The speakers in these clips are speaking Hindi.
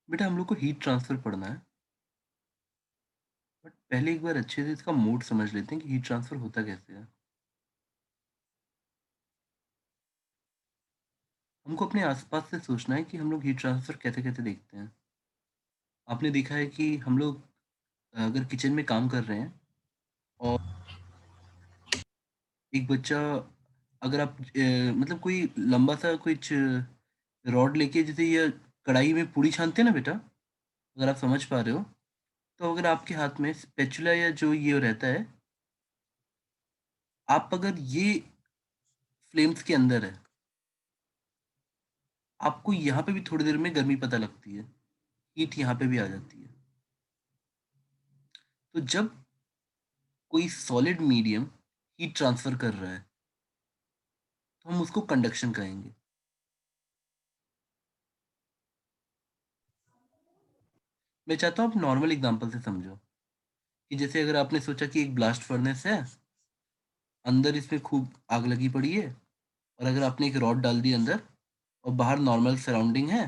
बेटा हम लोग को हीट ट्रांसफर पढ़ना है। बट पहले एक बार अच्छे से इसका मोड समझ लेते हैं कि हीट ट्रांसफर होता कैसे है। हमको अपने आसपास से सोचना है कि हम लोग हीट ट्रांसफर कैसे कैसे देखते हैं। आपने देखा है कि हम लोग अगर किचन में काम कर रहे हैं और एक बच्चा, अगर आप मतलब कोई लंबा सा कुछ रॉड लेके, जैसे ये कढ़ाई में पूड़ी छानते हैं ना बेटा, अगर आप समझ पा रहे हो, तो अगर आपके हाथ में स्पैचुला या जो ये रहता है, आप अगर ये फ्लेम्स के अंदर है, आपको यहाँ पे भी थोड़ी देर में गर्मी पता लगती है, हीट यहाँ पे भी आ जाती है। तो जब कोई सॉलिड मीडियम हीट ट्रांसफर कर रहा है, तो हम उसको कंडक्शन कहेंगे। मैं चाहता हूँ आप नॉर्मल एग्जांपल से समझो, कि जैसे अगर आपने सोचा कि एक ब्लास्ट फर्नेस है, अंदर इसमें खूब आग लगी पड़ी है, और अगर आपने एक रॉड डाल दी अंदर, और बाहर नॉर्मल सराउंडिंग है,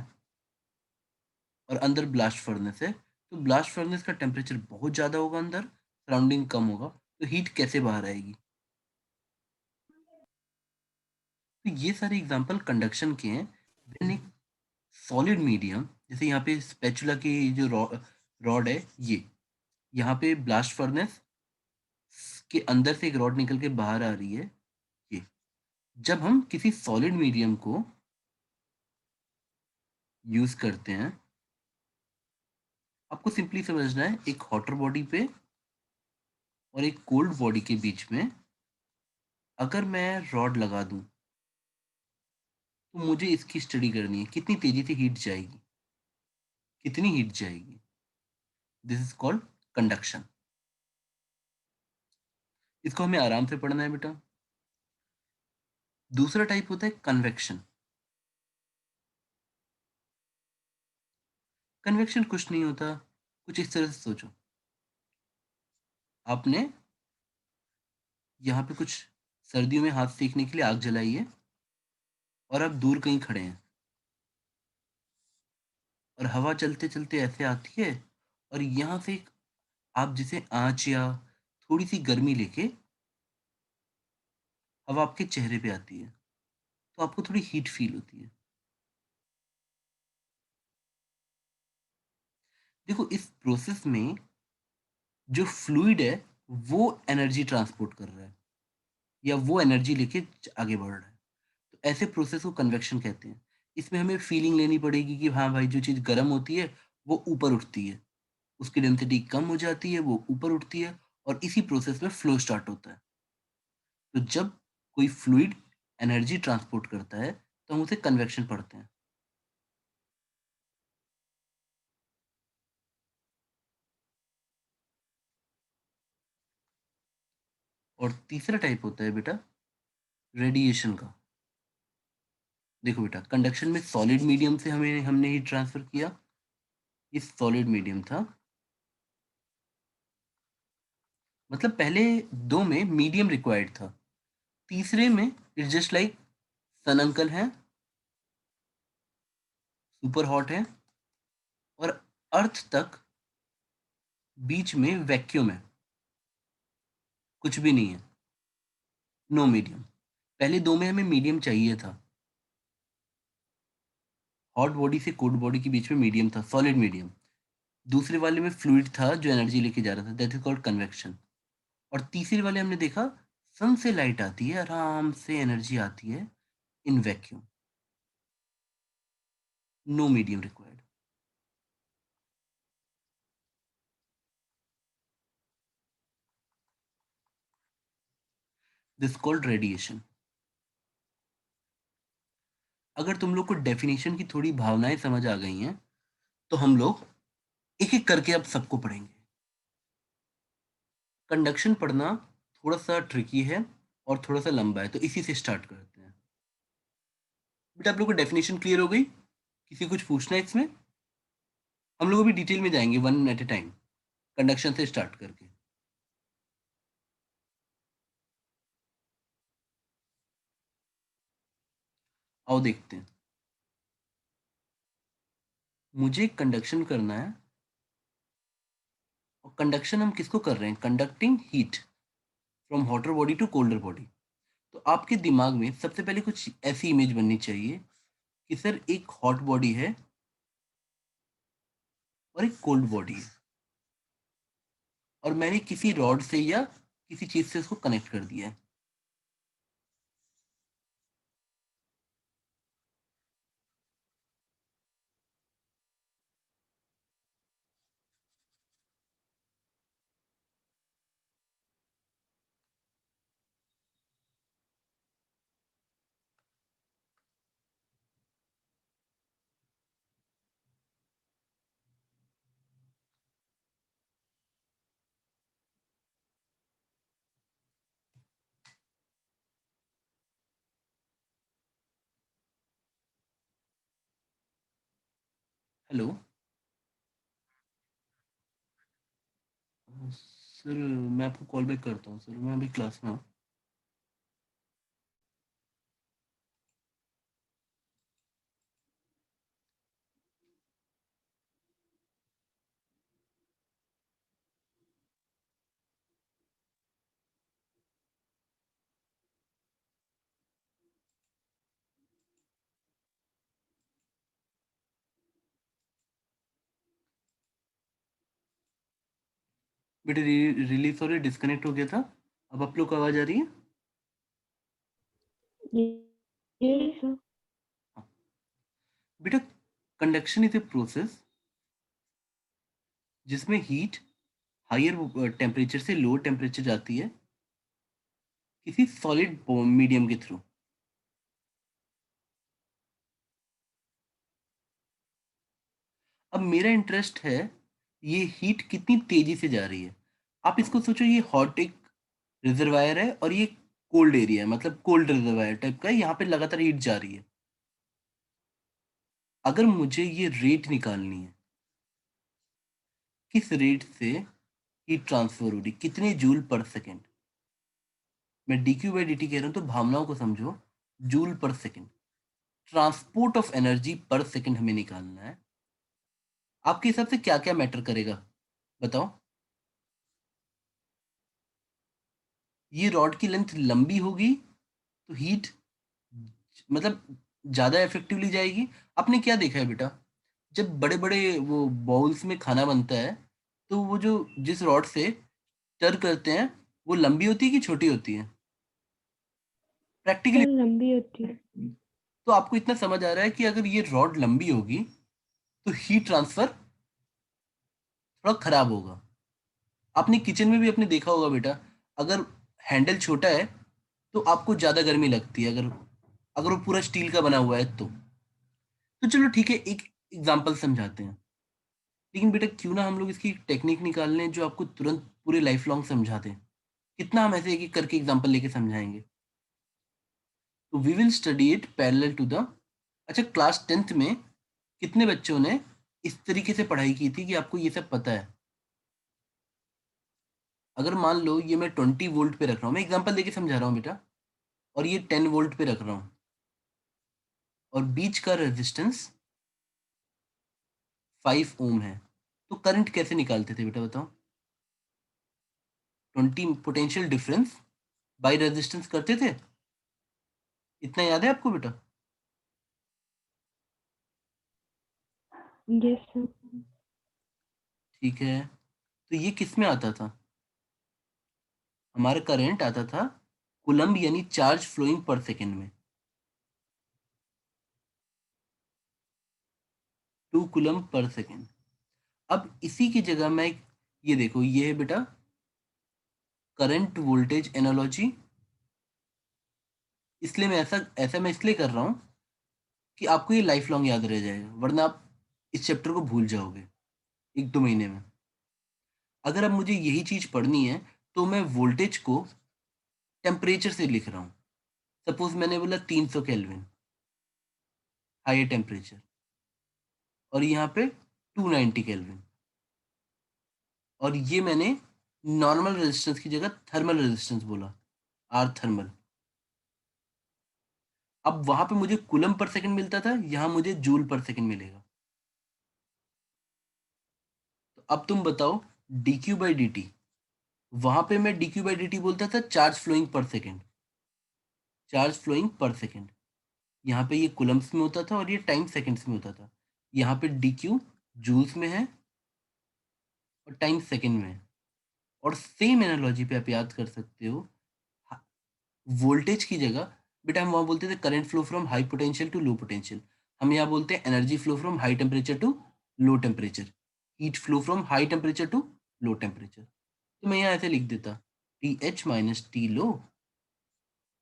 और अंदर ब्लास्ट फर्नेस है, तो ब्लास्ट फर्नेस का टेम्परेचर बहुत ज़्यादा होगा, अंदर सराउंडिंग कम होगा, तो हीट कैसे बाहर आएगी। तो ये सारे एग्जांपल कंडक्शन के हैं। देन एक सॉलिड मीडियम, जैसे यहाँ पे स्पैचुला की जो रॉड है, ये यहाँ पे ब्लास्ट फर्नेस के अंदर से एक रॉड निकल के बाहर आ रही है, ये जब हम किसी सॉलिड मीडियम को यूज करते हैं, आपको सिंपली समझना है, एक हॉटर बॉडी पे और एक कोल्ड बॉडी के बीच में अगर मैं रॉड लगा दूं, तो मुझे इसकी स्टडी करनी है, कितनी तेजी से हीट जाएगी, कितनी हीट जाएगी। This is called conduction. इसको हमें आराम से पढ़ना है बेटा। दूसरा टाइप होता है कन्वेक्शन। कन्वेक्शन कुछ नहीं होता, कुछ इस तरह से सोचो, आपने यहाँ पे कुछ सर्दियों में हाथ सेकने के लिए आग जलाई है, और आप दूर कहीं खड़े हैं, और हवा चलते चलते ऐसे आती है, और यहाँ से एक, आप जिसे आंच या थोड़ी सी गर्मी लेके हवा आपके चेहरे पे आती है, तो आपको थोड़ी हीट फील होती है। देखो इस प्रोसेस में जो फ्लूइड है, वो एनर्जी ट्रांसपोर्ट कर रहा है, या वो एनर्जी लेके आगे बढ़ रहा है, तो ऐसे प्रोसेस को कन्वेक्शन कहते हैं। इसमें हमें फीलिंग लेनी पड़ेगी कि हाँ भाई, जो चीज़ गर्म होती है वो ऊपर उठती है, उसकी डेंसिटी कम हो जाती है, वो ऊपर उठती है, और इसी प्रोसेस में फ्लो स्टार्ट होता है। तो जब कोई फ्लूइड एनर्जी ट्रांसपोर्ट करता है, तो हम उसे कन्वेक्शन पढ़ते हैं। और तीसरा टाइप होता है बेटा रेडिएशन का। देखो बेटा, कंडक्शन में सॉलिड मीडियम से हमें हमने हीट ट्रांसफर किया, ये सॉलिड मीडियम था, मतलब पहले दो में मीडियम रिक्वायर्ड था, तीसरे में it's just like sun uncle है, सुपर हॉट है, और अर्थ तक बीच में वैक्यूम है, कुछ भी नहीं है, नो मीडियम। पहले दो में हमें मीडियम चाहिए था, हॉट बॉडी से कोल्ड बॉडी के बीच में मीडियम था, सॉलिड मीडियम। दूसरे वाले में फ्लूइड था जो एनर्जी लेके जा रहा था, दैट इज कॉल्ड कन्वेक्शन। और तीसरे वाले हमने देखा, सन से लाइट आती है, आराम से एनर्जी आती है, in vacuum, no medium required. This called radiation. अगर तुम लोग को डेफिनेशन की थोड़ी भावनाएं समझ आ गई हैं, तो हम लोग एक एक करके अब सबको पढ़ेंगे। कंडक्शन पढ़ना थोड़ा सा ट्रिकी है और थोड़ा सा लंबा है, तो इसी से स्टार्ट करते हैं। बेटा आप लोग को डेफिनेशन क्लियर हो गई? किसी को कुछ पूछना है इसमें? हम लोग अभी डिटेल में जाएंगे, one at a time, conduction से स्टार्ट करके। आओ देखते हैं। मुझे कंडक्शन करना है, और कंडक्शन हम किसको कर रहे हैं? Conducting heat from hotter body to colder body. तो आपके दिमाग में सबसे पहले कुछ ऐसी इमेज बननी चाहिए कि सर एक हॉट बॉडी है और एक कोल्ड बॉडी है, और मैंने किसी रॉड से या किसी चीज से उसको कनेक्ट कर दिया है। हेलो सर, मैं आपको कॉल बैक करता हूँ सर, मैं अभी क्लास में हूँ। बेटे रिलीज सॉरी, डिस्कनेक्ट हो गया था। अब आप लोग को आवाज आ रही है? Yes, sir. हाँ। बेटा, कंडक्शन इज ए प्रोसेस जिसमें हीट हायर टेम्परेचर से लोअर टेम्परेचर जाती है किसी सॉलिड मीडियम के थ्रू। अब मेरा इंटरेस्ट है ये हीट कितनी तेजी से जा रही है। आप इसको सोचो, ये हॉट एक रिजर्वायर है और ये कोल्ड एरिया है, मतलब कोल्ड रिजर्वायर टाइप का है, यहाँ पे लगातार हीट जा रही है। अगर मुझे ये रेट निकालनी है, किस रेट से हीट ट्रांसफर हो रही, कितने जूल पर सेकेंड। मैं D Q by D T कह रहा हूँ तो भावनाओं को समझो। Joule per second, transport of energy per second हमें निकालना है। आपके हिसाब से क्या क्या मैटर करेगा, बताओ। ये रॉड की लेंथ लंबी होगी तो हीट मतलब ज्यादा इफेक्टिवली जाएगी। आपने क्या देखा है बेटा, जब बड़े बड़े वो बाउल्स में खाना बनता है, तो वो जो जिस रॉड से स्टर करते हैं, वो लंबी होती है कि छोटी होती है प्रैक्टिकली? सर लंबी होती है। तो आपको इतना समझ आ रहा है कि अगर ये रॉड लंबी होगी तो हीट ट्रांसफर थोड़ा खराब होगा। आपने किचन में भी अपने देखा होगा बेटा, अगर हैंडल छोटा है तो आपको ज्यादा गर्मी लगती है, अगर अगर वो पूरा स्टील का बना हुआ है तो चलो ठीक है, एक एग्जांपल समझाते हैं। लेकिन बेटा क्यों ना हम लोग इसकी टेक्निक निकाल लें जो आपको तुरंत पूरे लाइफ लॉन्ग समझा दें। कितना हम ऐसे एक एक करके एग्जांपल लेके समझाएंगे। तो we will study it parallel to the. अच्छा, क्लास 10th में कितने बच्चों ने इस तरीके से पढ़ाई की थी कि आपको ये सब पता है? अगर मान लो ये मैं 20 वोल्ट पे रख रहा हूँ, मैं एग्जांपल लेके समझा रहा हूँ बेटा, और ये 10 वोल्ट पे रख रहा हूँ, और बीच का रेजिस्टेंस 5 ओम है, तो करंट कैसे निकालते थे बेटा, बताओ। 20 पोटेंशियल डिफरेंस बाई रेजिस्टेंस करते थे। इतना याद है आपको बेटा? Yes sir. ठीक है, तो ये किस में आता था? हमारा करंट आता था कुलम्ब यानी चार्ज फ्लोइंग पर सेकेंड में, 2 कुलम्ब पर सेकेंड। अब इसी की जगह मैं ये देखो, ये है बेटा करंट वोल्टेज एनालॉजी। इसलिए मैं ऐसा ऐसा मैं इसलिए कर रहा हूँ कि आपको ये लाइफ लॉन्ग याद रह जाएगा, वरना आप इस चैप्टर को भूल जाओगे 1-2 महीने में। अगर अब मुझे यही चीज पढ़नी है तो मैं वोल्टेज को टेम्परेचर से लिख रहा हूँ। सपोज मैंने बोला 300 केल्विन हायर टेम्परेचर, और यहाँ पे 290 केल्विन, और ये मैंने नॉर्मल रेजिस्टेंस की जगह थर्मल रेजिस्टेंस बोला, आर थर्मल। अब वहां पे मुझे कूलम पर सेकंड मिलता था, यहाँ मुझे जूल पर सेकंड मिलेगा। अब तुम बताओ dq by dt, वहां पे मैं dq by dt बोलता था charge flowing per second, charge flowing per second. यहाँ पे ये कूलम्स में होता था और ये टाइम सेकेंड्स में होता था। यहाँ पे dq जूल्स में है और टाइम सेकेंड में है। और सेम एनालॉजी पे आप याद कर सकते हो, वोल्टेज की जगह बेटा हम वहां बोलते थे current flow from high potential to low potential, हम यहाँ बोलते हैं energy flow from high temperature to low temperature, heat flow from high temperature to low temperature. तो मैं यहाँ ऐसे लिख देता T H minus T low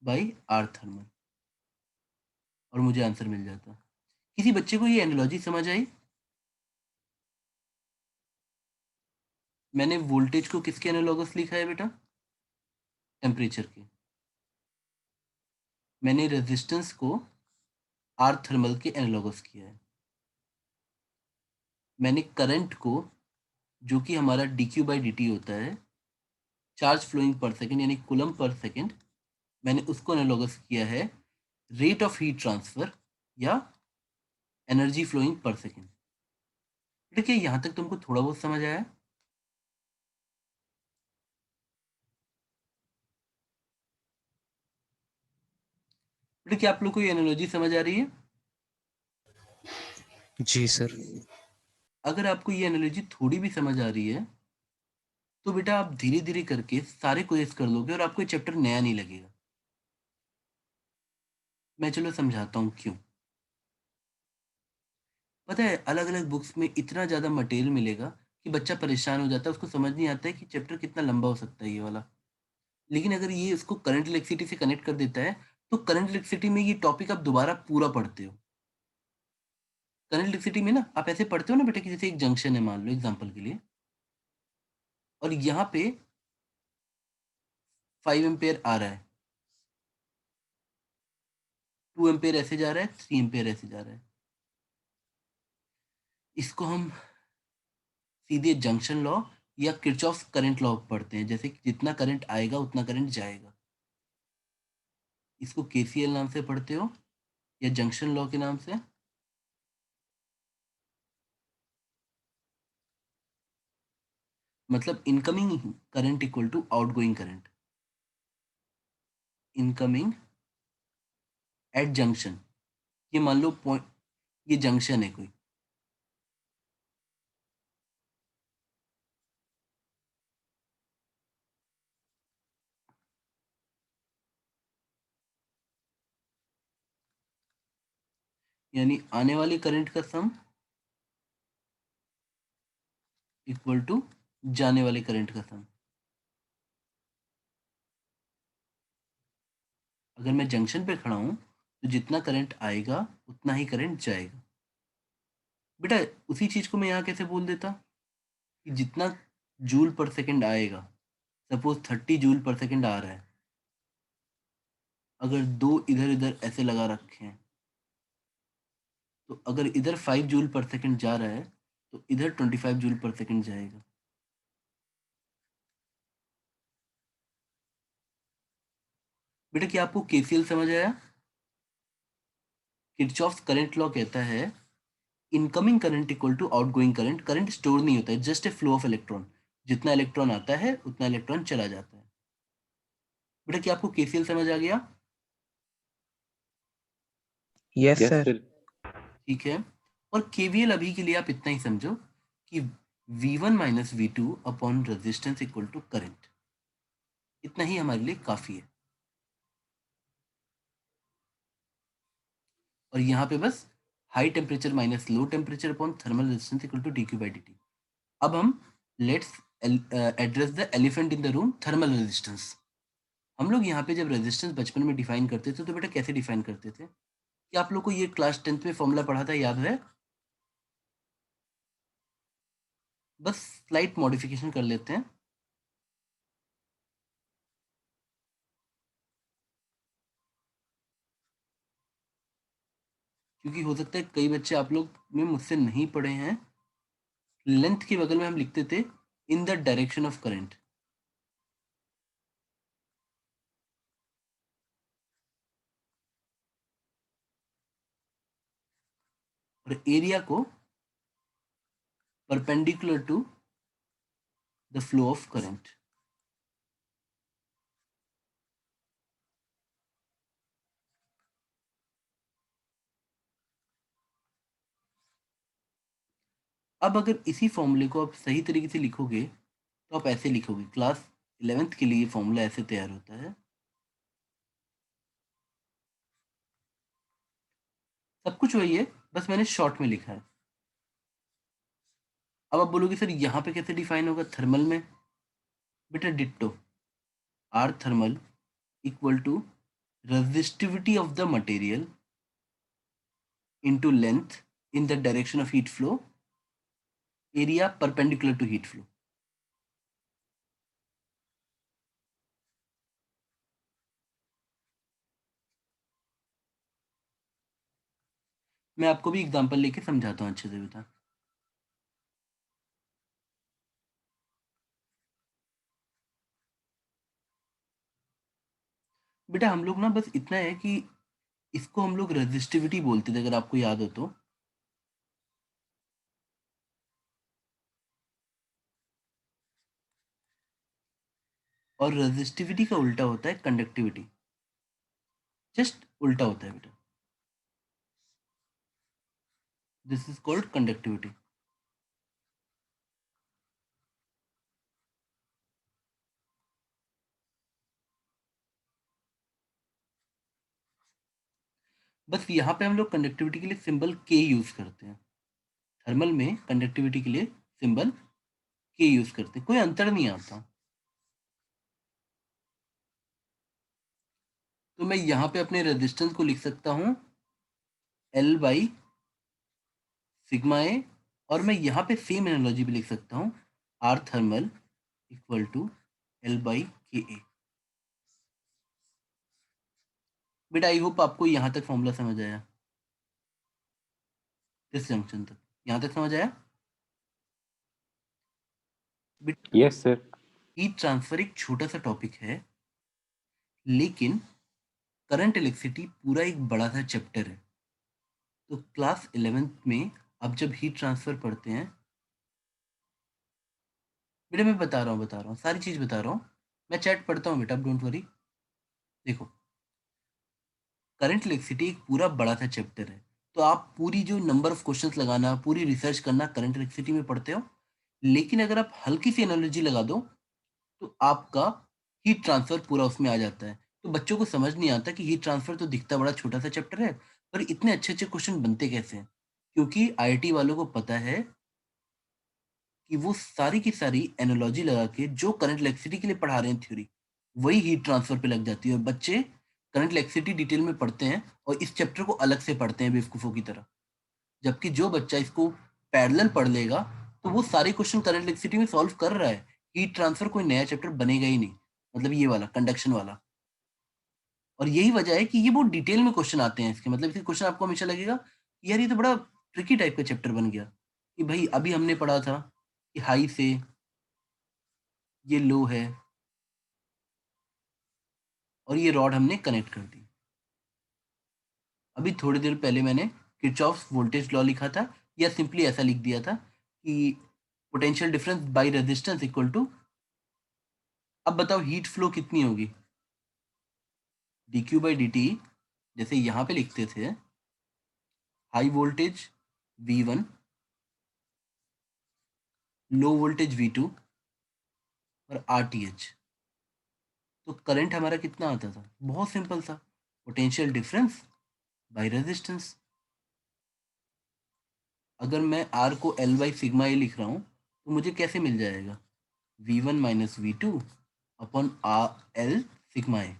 by R thermal, और मुझे आंसर मिल जाता। किसी बच्चे को ये एनालॉजी समझ आई? मैंने वोल्टेज को किसके एनालॉगस लिखा है बेटा? टेम्परेचर के। मैंने रेजिस्टेंस को आर थर्मल के एनालॉगस किया है। मैंने करंट को, जो कि हमारा D Q by D T होता है, चार्ज फ्लोइंग पर सेकेंड यानी कूलम पर सेकेंड, मैंने उसको एनालॉगस किया है रेट ऑफ हीट ट्रांसफर या एनर्जी फ्लोइंग पर सेकेंड। देखिए यहाँ तक तुमको थोड़ा बहुत समझ आया? देखिए आप लोग को ये एनालॉजी समझ आ रही है? जी सर। अगर आपको ये एनालॉजी थोड़ी भी समझ आ रही है तो बेटा आप धीरे धीरे करके सारे क्वेश्चन कर लोगे और आपको ये चैप्टर नया नहीं लगेगा। मैं चलो समझाता हूँ क्यों। पता है अलग अलग बुक्स में इतना ज़्यादा मटेरियल मिलेगा कि बच्चा परेशान हो जाता है, उसको समझ नहीं आता है कि चैप्टर कितना लंबा हो सकता है ये वाला। लेकिन अगर ये इसको करंट इलेक्ट्रिसिटी से कनेक्ट कर देता है तो करंट इलेक्ट्रिसिटी में ये टॉपिक आप दोबारा पूरा पढ़ते हो। करंट इलेक्ट्रिसिटी में ना आप ऐसे पढ़ते हो ना बेटा कि जैसे एक जंक्शन है मान लो एग्जांपल के लिए, और यहाँ पे 5 एम्पेयर आ रहा है, 2 एम्पेयर ऐसे जा रहा है, 3 एम्पेयर ऐसे जा रहा है। इसको हम सीधे जंक्शन लॉ या किरचॉफ करंट लॉ पढ़ते हैं, जैसे कि जितना करंट आएगा उतना करंट जाएगा। इसको केसीएल नाम से पढ़ते हो या जंक्शन लॉ के नाम से। मतलब incoming current equal to outgoing current, incoming at junction. ये मान लो पॉइंट, ये जंक्शन है कोई, यानी आने वाले करंट का सम इक्वल टू जाने वाले करंट का सम। अगर मैं जंक्शन पे खड़ा हूं तो जितना करंट आएगा उतना ही करंट जाएगा। बेटा उसी चीज को मैं यहाँ कैसे बोल देता कि जितना जूल पर सेकंड आएगा, सपोज 30 जूल पर सेकंड आ रहा है, अगर दो इधर इधर ऐसे लगा रखे हैं तो अगर इधर 5 जूल पर सेकंड जा रहा है तो इधर 25 जूल पर सेकंड जाएगा। बेटा क्या आपको केसीएल समझ आया? किरचॉफ करंट लॉ कहता है incoming current equal to outgoing current. Current store नहीं होता है, just a flow of electron, जितना इलेक्ट्रॉन आता है उतना इलेक्ट्रॉन चला जाता है। बेटा क्या आपको केसीएल समझ आ गया? Yes sir. ठीक है। और केवीएल अभी के लिए आप इतना ही समझो कि V1 minus V2 upon resistance equal to current, इतना ही हमारे लिए काफी है। और यहाँ पे बस high temperature minus low temperature upon thermal resistance equal to dq by dt। अब हम let's address the elephant in the room, thermal resistance. हम लोग यहाँ पे जब रेजिस्टेंस बचपन में डिफाइन करते थे तो बेटा कैसे डिफाइन करते थे? कि आप लोग को ये क्लास 10th में फॉर्मूला पढ़ा था, याद है? बस स्लाइट मॉडिफिकेशन कर लेते हैं। क्योंकि हो सकता है कई बच्चे आप लोग में मुझसे नहीं पढ़े हैं। लेंथ के बगल में हम लिखते थे in the direction of current, और एरिया को perpendicular to the flow of current. अब अगर इसी फॉर्मूले को आप सही तरीके से लिखोगे तो आप ऐसे लिखोगे, क्लास 11th के लिए ये फॉर्मूला ऐसे तैयार होता है। सब कुछ वही है, बस मैंने शॉर्ट में लिखा है। अब आप बोलोगे सर यहाँ पे कैसे डिफाइन होगा थर्मल में? बेटा ditto, R thermal equal to resistivity of the material into length in the direction of heat flow, area perpendicular to heat flow. मैं आपको भी एग्जांपल लेके समझाता हूँ अच्छे से। बेटा बेटा हम लोग ना बस इतना है कि इसको हम लोग रेजिस्टिविटी बोलते थे, अगर आपको याद हो तो। और रेजिस्टिविटी का उल्टा होता है कंडक्टिविटी, जस्ट उल्टा होता है बेटा। This is called conductivity. बस यहाँ पे हम लोग कंडक्टिविटी के लिए सिंबल के यूज करते हैं। थर्मल में कंडक्टिविटी के लिए सिंबल के यूज करते हैं, कोई अंतर नहीं आता। तो मैं यहाँ पे अपने रेजिस्टेंस को लिख सकता हूँ L बाई सिग्मा ए, और मैं यहाँ पे सेम एनालॉजी भी लिख सकता हूँ, R thermal equal to L by K A. बेटा आई होप आपको यहाँ तक फॉर्मूला समझ आया, इस जंक्शन तक, यहाँ तक समझ आया? Yes sir. हीट ट्रांसफर एक छोटा सा टॉपिक है, लेकिन करंट इलेक्ट्रिसिटी पूरा एक बड़ा सा चैप्टर है। तो क्लास 11th में आप जब हीट ट्रांसफर पढ़ते हैं, बेटा मैं बता रहा हूँ सारी चीज बता रहा हूँ। मैं चैट पढ़ता हूँ बेटा, डोंट वरी। देखो, करंट इलेक्ट्रिसिटी एक पूरा बड़ा सा चैप्टर है, तो आप पूरी जो नंबर ऑफ क्वेश्चंस लगाना, पूरी रिसर्च करना करंट इलेक्ट्रिसिटी में पढ़ते हो, लेकिन अगर आप हल्की सी एनालॉजी लगा दो तो आपका हीट ट्रांसफर पूरा उसमें आ जाता है। तो बच्चों को समझ नहीं आता कि हीट ट्रांसफर तो दिखता बड़ा छोटा सा चैप्टर है, पर इतने अच्छे अच्छे क्वेश्चन बनते कैसे हैं? क्योंकि आईआईटी वालों को पता है कि वो सारी की सारी एनालॉजी लगा के जो करंट इलेक्ट्रिसिटी के लिए पढ़ा रहे हैं थ्योरी, वही हीट ट्रांसफर पे लग जाती है, और बच्चे करंट इलेक्ट्रिसिटी डिटेल में पढ़ते हैं और इस चैप्टर को अलग से पढ़ते हैं बेवकूफों की तरह। जबकि जो बच्चा इसको पैरेलल पढ़ लेगा तो वो सारे क्वेश्चन करंट इलेक्ट्रिसिटी में सॉल्व कर रहा है। हीट ट्रांसफर कोई नया चैप्टर बनेगा ही नहीं, मतलब ये वाला कंडक्शन वाला। और यही वजह है कि ये बहुत डिटेल में क्वेश्चन आते हैं इसके, मतलब इसके क्वेश्चन आपको हमेशा लगेगा कि यार ये तो बड़ा ट्रिकी टाइप का चैप्टर बन गया, कि भाई अभी हमने पढ़ा था कि हाई से ये लो है और ये रॉड हमने कनेक्ट कर दी। अभी थोड़ी देर पहले मैंने किरचॉफ्स वोल्टेज लॉ लिखा था, या सिंपली ऐसा लिख दिया था कि potential difference by resistance equal to, अब बताओ हीट फ्लो कितनी होगी? dq बाई dt, जैसे यहाँ पे लिखते थे high voltage V1, low voltage V2 और RTH। तो करंट हमारा कितना आता था? बहुत सिंपल था, पोटेंशियल डिफरेंस बाय रेजिस्टेंस। अगर मैं R को L बाई सिग्मा ए लिख रहा हूँ तो मुझे कैसे मिल जाएगा? V1 minus V2 upon L sigma A.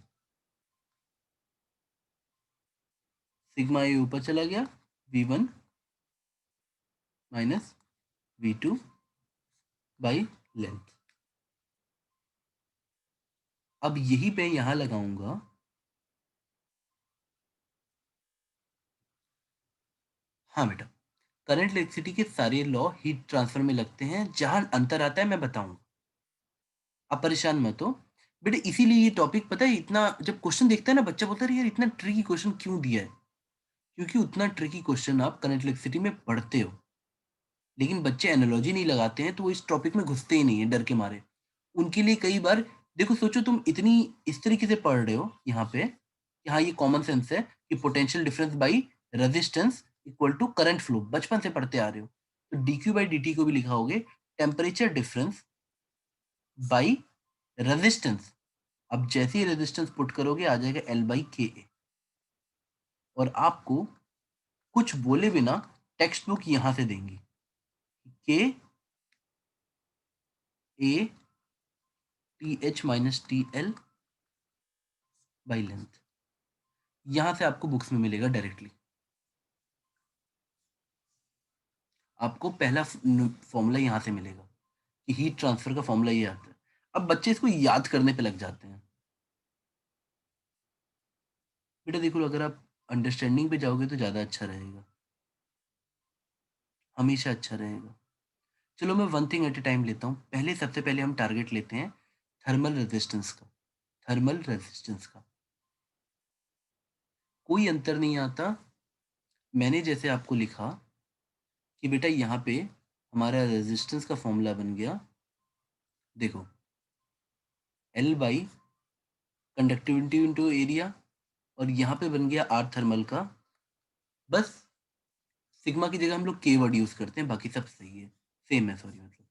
Sigma A ऊपर चला गया, V1 minus V2 by length. अब यही पे यहां लगाऊंगा, हाँ बेटा, करंट इलेक्ट्रिसिटी के सारे लॉ हीट ट्रांसफर में लगते हैं, जहां अंतर आता है मैं बताऊंगा, आप परेशान मत हो बेटे। इसीलिए ये टॉपिक पता है, इतना जब क्वेश्चन देखता है ना बच्चा बोलता है यार इतना ट्रिकी क्वेश्चन क्यों दिया है, क्योंकि उतना ट्रिकी क्वेश्चन आप करंट इलेक्ट्रिसिटी में पढ़ते हो। लेकिन बच्चे एनालॉजी नहीं लगाते हैं, तो वो इस टॉपिक में घुसते ही नहीं है डर के मारे। उनके लिए कई बार देखो, सोचो तुम इतनी इस तरीके से पढ़ रहे हो यहाँ पे कि हाँ, ये कॉमन सेंस है कि potential difference by resistance equal to current flow, बचपन से पढ़ते आ रहे हो। तो dq बाई dt को भी लिखा होगे टेम्परेचर डिफरेंस बाई रेजिस्टेंस। अब जैसे ही रेजिस्टेंस पुट करोगे आ जाएगा L बाई के ए। और आपको कुछ बोले बिना टेक्स्ट बुक यहां से देंगी के A T H minus T L by length. यहां से आपको बुक्स में मिलेगा डायरेक्टली। आपको पहला फॉर्मूला यहां से मिलेगा कि हीट ट्रांसफर का फॉर्मूला ये आता है। अब बच्चे इसको याद करने पे लग जाते हैं। बेटा देखो, अगर आप अंडरस्टैंडिंग पे जाओगे तो ज्यादा अच्छा रहेगा, हमेशा अच्छा रहेगा। चलो मैं one thing at a time लेता हूँ। पहले सबसे पहले हम टारगेट लेते हैं थर्मल रेजिस्टेंस का। थर्मल रेजिस्टेंस का कोई अंतर नहीं आता। मैंने जैसे आपको लिखा कि बेटा यहाँ पे हमारा रेजिस्टेंस का फॉर्मूला बन गया, देखो L by conductivity into area, और यहाँ पे बन गया R थर्मल का। बस सिग्मा की जगह हम लोग K वर्ड यूज करते हैं, बाकी सब सही है, सेम है, सॉरी मतलब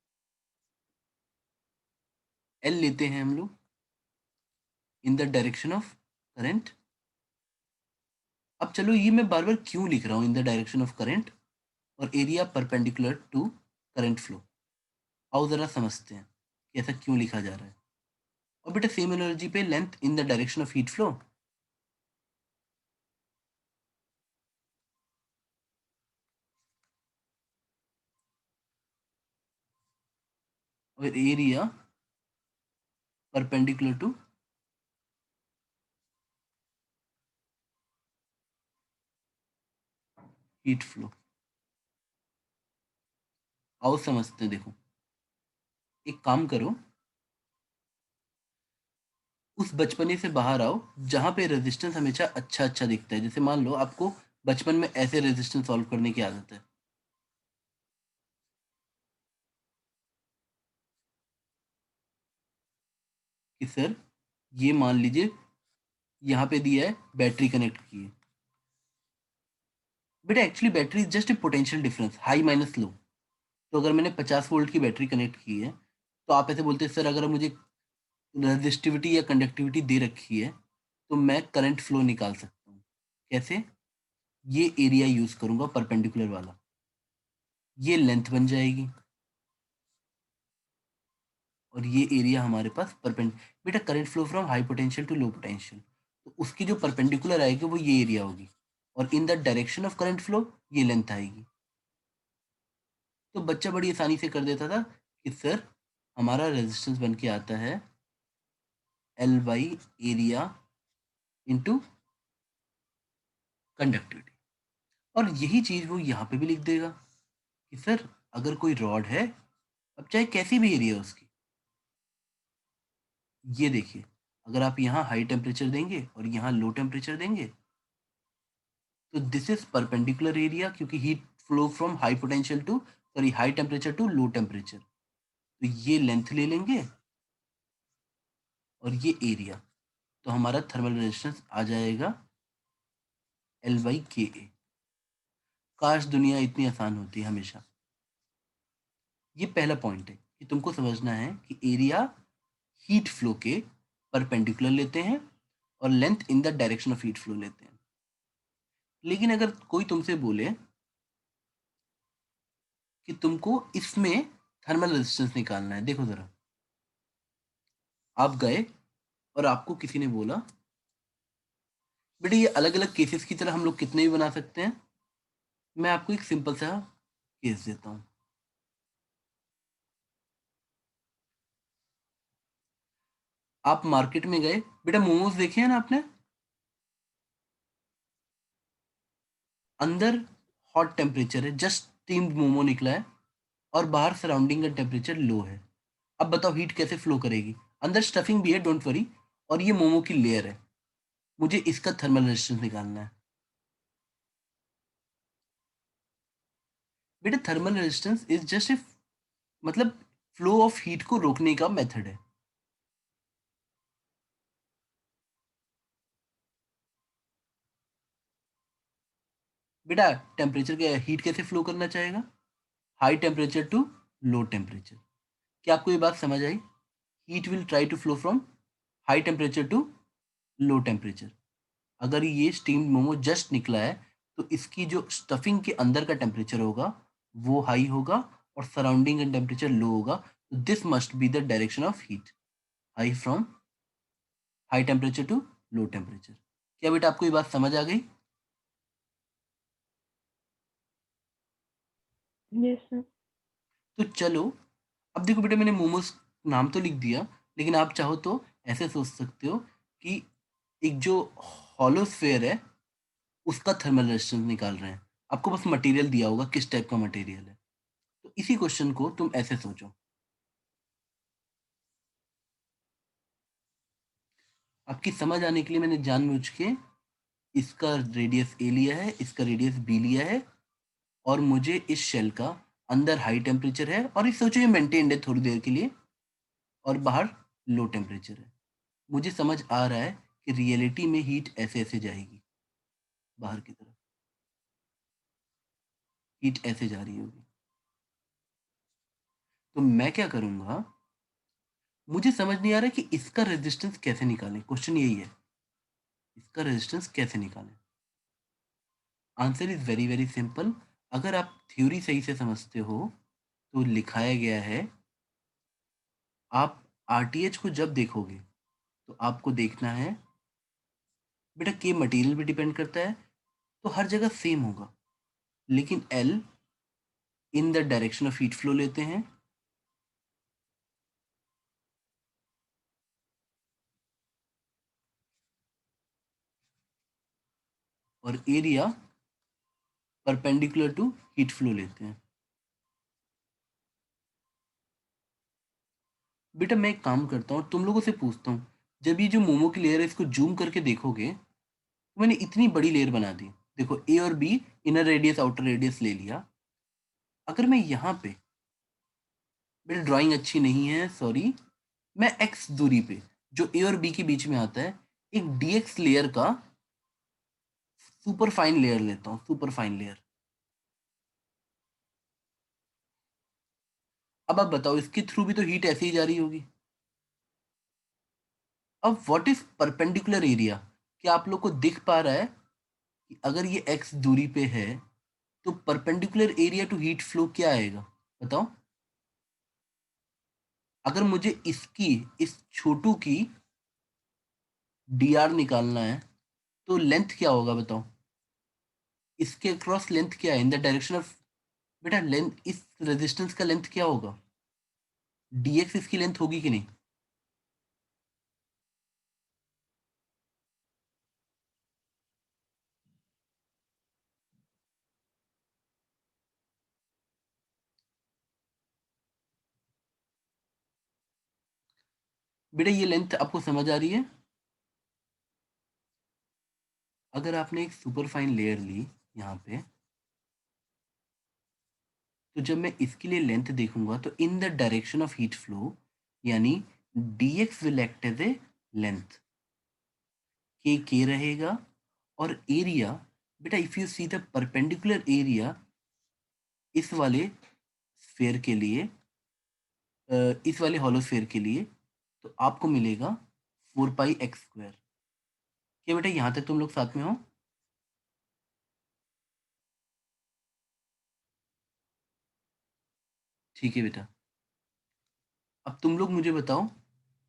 L लेते हैं हम लोग इन द डायरेक्शन ऑफ करंट। अब चलो ये मैं बार बार क्यों लिख रहा हूँ in the direction of current, और area perpendicular to current flow. आओ जरा समझते हैं कि ऐसा क्यों लिखा जा रहा है। और बेटा same energy per length in the direction of heat flow. और area perpendicular to heat flow. आओ समझते हैं, देखो एक काम करो, उस बचपने से बाहर आओ जहां पे रेजिस्टेंस हमेशा अच्छा अच्छा दिखता है। जैसे मान लो आपको बचपन में ऐसे रेजिस्टेंस सॉल्व करने की आदत है कि सर ये मान लीजिए यहाँ पे दिया है बैटरी कनेक्ट की है। बेटा actually battery is just a potential difference, high minus low. तो अगर मैंने 50 वोल्ट की बैटरी कनेक्ट की है, तो आप ऐसे बोलते हैं सर अगर मुझे रेजिस्टिविटी या कंडक्टिविटी दे रखी है तो मैं करंट फ्लो निकाल सकता हूँ। कैसे? ये एरिया यूज करूंगा परपेंडिकुलर वाला, ये लेंथ बन जाएगी, और ये एरिया हमारे पास परपेंड। बेटा current flow from high potential to low potential, तो उसकी जो परपेंडिकुलर आएगी वो ये एरिया होगी, और इन the direction of current flow ये लेंथ आएगी। तो बच्चा बड़ी आसानी से कर देता था कि सर हमारा रेजिस्टेंस बन के आता है L by area into conductivity. और यही चीज वो यहाँ पे भी लिख देगा कि सर अगर कोई रॉड है, अब चाहे कैसी भी एरिया उसकी, ये देखिए अगर आप यहाँ हाई टेम्परेचर देंगे और यहाँ लो टेम्परेचर देंगे, तो दिस इज परपेंडिकुलर एरिया, क्योंकि heat flow from high potential to sorry high temperature to low temperature. तो ये लेंथ ले लेंगे और ये एरिया, तो हमारा थर्मल रेजिस्टेंस आ जाएगा L बाई के ए। काश दुनिया इतनी आसान होती हमेशा। ये पहला पॉइंट है कि तुमको समझना है कि एरिया हीट फ्लो के परपेंडिकुलर लेते हैं और length in the direction of heat flow लेते हैं। लेकिन अगर कोई तुमसे बोले कि तुमको इसमें थर्मल रेजिस्टेंस निकालना है, देखो जरा, आप गए और आपको किसी ने बोला बेटा ये अलग अलग केसेस की तरह हम लोग कितने भी बना सकते हैं। मैं आपको एक सिंपल सा केस देता हूँ। आप मार्केट में गए, बेटा मोमोज देखे हैं ना आपने, अंदर हॉट टेम्परेचर है, जस्ट स्टीम्ड मोमो निकला है, और बाहर सराउंडिंग का टेम्परेचर लो है। अब बताओ हीट कैसे फ्लो करेगी? अंदर स्टफिंग भी है, डोंट वरी, और ये मोमो की लेयर है। मुझे इसका थर्मल रेजिस्टेंस निकालना है। बेटा थर्मल रेजिस्टेंस इज जस्ट ए मतलब फ्लो ऑफ हीट को रोकने का मेथड है। बेटा टेम्परेचर के हीट कैसे फ्लो करना चाहेगा? High temperature to low temperature. क्या आपको ये बात समझ आई? Heat will try to flow from high temperature to low temperature. अगर ये स्टीम्ड मोमो जस्ट निकला है तो इसकी जो स्टफिंग के अंदर का टेम्परेचर होगा वो हाई होगा और सराउंडिंग का टेम्परेचर लो होगा। तो this must be the direction of heat, high from high temperature to low temperature. क्या बेटा आपको ये बात समझ आ गई? Yes sir. तो चलो अब देखो बेटा, मैंने मोमोज नाम तो लिख दिया, लेकिन आप चाहो तो ऐसे सोच सकते हो कि एक जो हॉलो स्फेयर है उसका थर्मल रेजिस्टेंस निकाल रहे हैं। आपको बस मटेरियल दिया होगा किस टाइप का मटेरियल है। तो इसी क्वेश्चन को तुम ऐसे सोचो, आपकी समझ आने के लिए मैंने जानबूझ के इसका रेडियस ए लिया है, इसका रेडियस बी लिया है, और मुझे इस शेल का अंदर हाई टेम्परेचर है और इस सोचो ये मेंटेन्ड है थोड़ी देर के लिए, और बाहर लो टेम्परेचर है। मुझे समझ आ रहा है कि रियलिटी में हीट ऐसे ऐसे जाएगी, बाहर की तरफ हीट ऐसे जा रही होगी। तो मैं क्या करूंगा, मुझे समझ नहीं आ रहा है कि इसका रेजिस्टेंस कैसे निकालें। क्वेश्चन यही है, इसका रेजिस्टेंस कैसे निकालें। Answer is very very simple. अगर आप थ्योरी सही से समझते हो तो लिखाया गया है, आप आरटीएच को जब देखोगे तो आपको देखना है बेटा के मटेरियल पे डिपेंड करता है तो हर जगह सेम होगा, लेकिन L in the direction of heat flow लेते हैं, और area perpendicular to heat flow लेते हैं। बेटा मैं एक काम करता हूँ, तुम लोगों से पूछता हूँ, जब ये जो मोमो की लेयर है इसको जूम करके देखोगे तो मैंने इतनी बड़ी लेयर बना दी। देखो ए और B, inner radius outer radius ले लिया। अगर मैं यहाँ पे, मेरी ड्राइंग अच्छी नहीं है सॉरी, मैं एक्स दूरी पे जो ए और बी के बीच में आता है एक डीएक्स लेयर का सुपर फाइन लेयर लेता हूँ, सुपर फाइन लेयर। अब आप बताओ इसके थ्रू भी तो हीट ऐसे ही जा रही होगी। अब व्हाट इज परपेंडिकुलर एरिया? क्या आप लोग को दिख पा रहा है कि अगर ये एक्स दूरी पे है तो perpendicular area to heat flow क्या आएगा? बताओ। अगर मुझे इसकी, इस छोटू की डी आर निकालना है तो लेंथ क्या होगा बताओ? इसके अक्रॉस लेंथ क्या है इन द डायरेक्शन ऑफ, बेटा लेंथ, इस रेजिस्टेंस का लेंथ क्या होगा? डीएक्स इसकी लेंथ होगी कि नहीं? बेटा ये लेंथ आपको समझ आ रही है? अगर आपने एक सुपर फाइन लेयर ली यहाँ पे, तो जब मैं इसके लिए लेंथ देखूंगा तो in the direction of heat flow, यानी dx will act as a length, के रहेगा, और एरिया, बेटा if you see the perpendicular area इस वाले स्फेयर के लिए, इस वाले हॉलो स्फेयर के लिए, तो आपको मिलेगा 4 पाई x स्क्वायर। क्या बेटा यहाँ तक तुम लोग साथ में हो? ठीक है बेटा। अब तुम लोग मुझे बताओ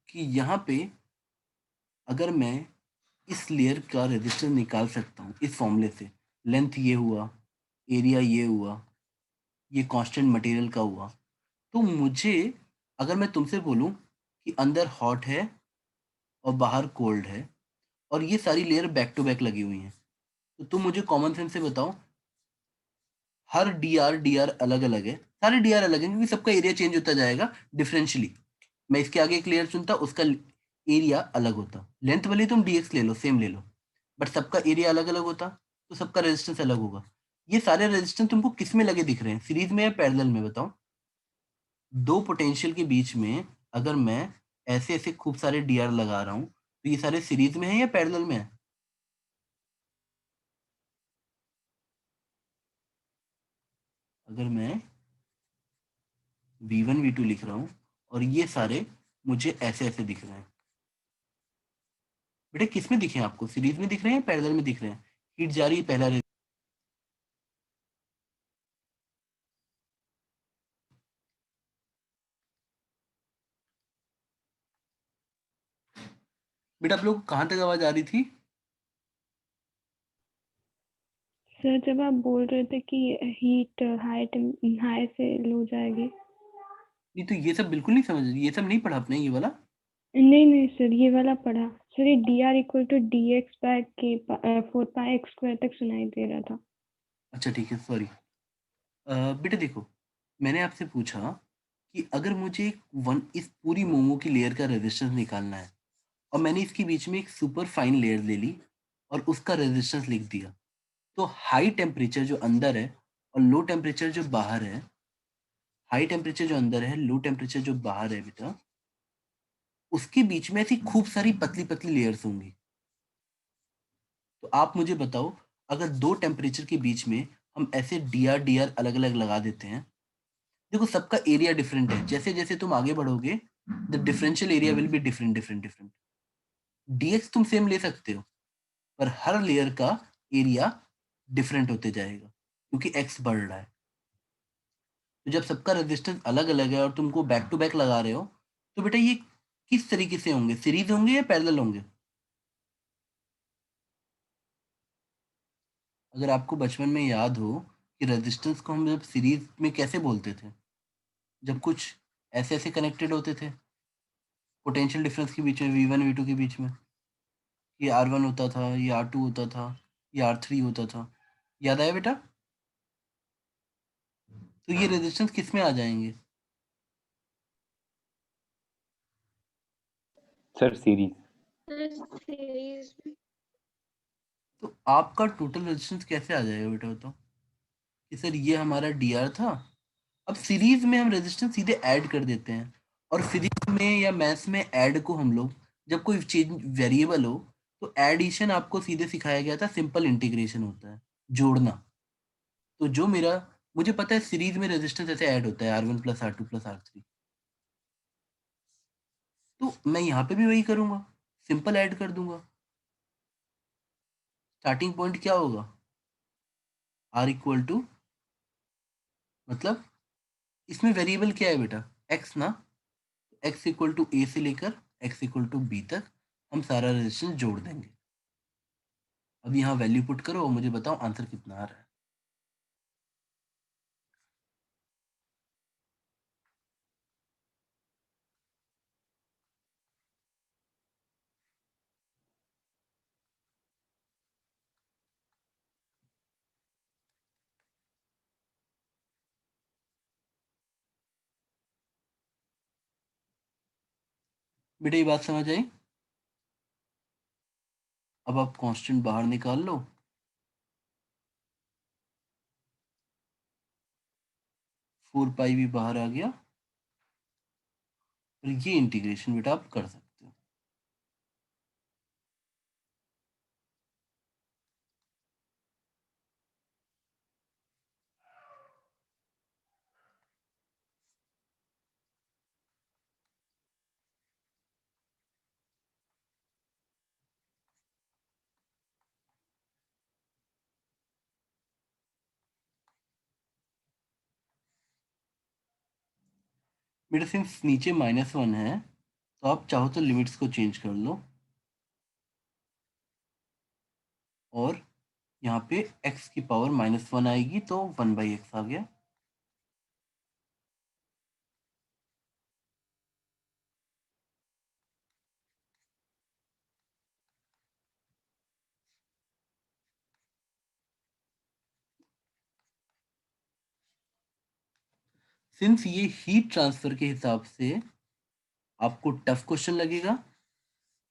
कि यहाँ पे अगर मैं इस लेयर का रेजिस्टेंस निकाल सकता हूँ इस फॉर्मूले से, लेंथ ये हुआ, एरिया ये हुआ, ये कांस्टेंट मटेरियल का हुआ, तो मुझे, अगर मैं तुमसे बोलूँ कि अंदर हॉट है और बाहर कोल्ड है और ये सारी लेयर बैक टू बैक लगी हुई हैं, तो तुम मुझे कॉमन सेंस से बताओ, हर डी आर अलग अलग है, सारे डी आर अलग है क्योंकि सबका एरिया चेंज होता जाएगा डिफरेंशियली। मैं इसके आगे एक लेयर चुनता, उसका एरिया अलग होता, लेंथ भले ही तुम डीएक्स ले लो, सेम ले लो, बट सबका एरिया अलग अलग होता, तो सबका रेजिस्टेंस अलग होगा। ये सारे रेजिस्टेंस तुमको किस में लगे दिख रहे हैं, सीरीज में या पैरेलल में, बताओ। दो पोटेंशियल के बीच में अगर मैं ऐसे ऐसे खूब सारे डी आर लगा रहा हूं, तो ये सारे सीरीज में है या पैरेलल में है? अगर मैं V1 V2 लिख रहा हूं और ये सारे मुझे ऐसे ऐसे दिख रहे हैं, बेटा किस में दिखे हैं आपको, सीरीज में दिख रहे हैं या पैरेलल में दिख रहे हैं? हीट जा रही है पहला बेटा आप लोग को कहाँ तक आवाज आ रही थी? सर जब आप बोल रहे थे कि हीट हाई से लो जाएगी। नहीं तो ये सब बिल्कुल नहीं समझ, ये सब नहीं पढ़ा आपने ये वाला? नहीं नहीं सर, ये वाला पढ़ा सर। ये dr equal to dx by k 4π x² तक सुनाई दे रहा था। अच्छा ठीक है, सॉरी। बेटा देखो, मैंने आपसे पूछा कि अगर मुझे इस पूरी मोमो की लेयर का रेजिस्टेंस निकालना है और मैंने इसके बीच में एक सुपर फाइन लेयर ले ली और उसका रेजिस्टेंस लिख दिया, तो हाई टेम्परेचर जो अंदर है और लो टेम्परेचर जो बाहर है, हाई टेम्परेचर जो अंदर है, लो टेम्परेचर जो बाहर है बेटा, उसके बीच में ऐसी खूब सारी पतली पतली लेयर्स होंगी। तो आप मुझे बताओ, अगर दो टेम्परेचर के बीच में हम ऐसे डी आर अलग अलग लगा देते हैं, देखो सबका एरिया डिफरेंट है, जैसे जैसे तुम आगे बढ़ोगे the differential area will be different different different. Dx तुम सेम ले सकते हो, पर हर लेयर का एरिया डिफरेंट होते जाएगा क्योंकि एक्स बढ़ रहा है। तो जब सबका रेजिस्टेंस अलग अलग है और तुमको बैक टू बैक लगा रहे हो, तो बेटा ये किस तरीके से होंगे, सीरीज होंगे या पैरेलल होंगे? अगर आपको बचपन में याद हो कि रेजिस्टेंस को हम जब सीरीज में कैसे बोलते थे, जब कुछ ऐसे ऐसे कनेक्टेड होते थे पोटेंशियल डिफरेंस के बीच में, V1 V2 के बीच में, ये R1 होता था, ये R2 होता था, ये R3 होता था, याद आया बेटा? तो ये रेजिस्टेंस किस में आ जाएंगे? Sir series. सीरीज। तो आपका टोटल रेजिस्टेंस कैसे आ जाएगा बेटा, बताओ? कि सर ये हमारा डी आर था, अब सीरीज में हम रेजिस्टेंस सीधे ऐड कर देते हैं, और फिजिक्स में या मैथ्स में ऐड को हम लोग, जब कोई चीज वेरिएबल हो तो एडिशन आपको सीधे सिखाया गया था, सिंपल इंटीग्रेशन होता है, जोड़ना। तो जो मेरा, मुझे पता है सीरीज में रेजिस्टेंस ऐसे ऐड होता है R1 plus R2 plus R3, तो मैं यहाँ पे भी वही करूंगा, सिंपल ऐड कर दूंगा। स्टार्टिंग पॉइंट क्या होगा, R इक्वल टू, मतलब इसमें वेरिएबल क्या है बेटा, x ना, x इक्वल टू ए से लेकर x इक्वल टू बी तक हम सारा रेजिस्टेंस जोड़ देंगे। अब यहाँ वैल्यू पुट करो और मुझे बताओ आंसर कितना आ रहा है। बेटा ये बात समझ आई? अब आप कांस्टेंट बाहर निकाल लो, 4 पाई भी बाहर आ गया, और ये इंटीग्रेशन बेटा आप कर सकते हो। बेटा सिंस नीचे -1 है, तो आप चाहो तो लिमिट्स को चेंज कर लो, और यहाँ पे x की पावर -1 आएगी तो 1/x आ गया। सिंस ये हीट ट्रांसफर के हिसाब से आपको टफ क्वेश्चन लगेगा,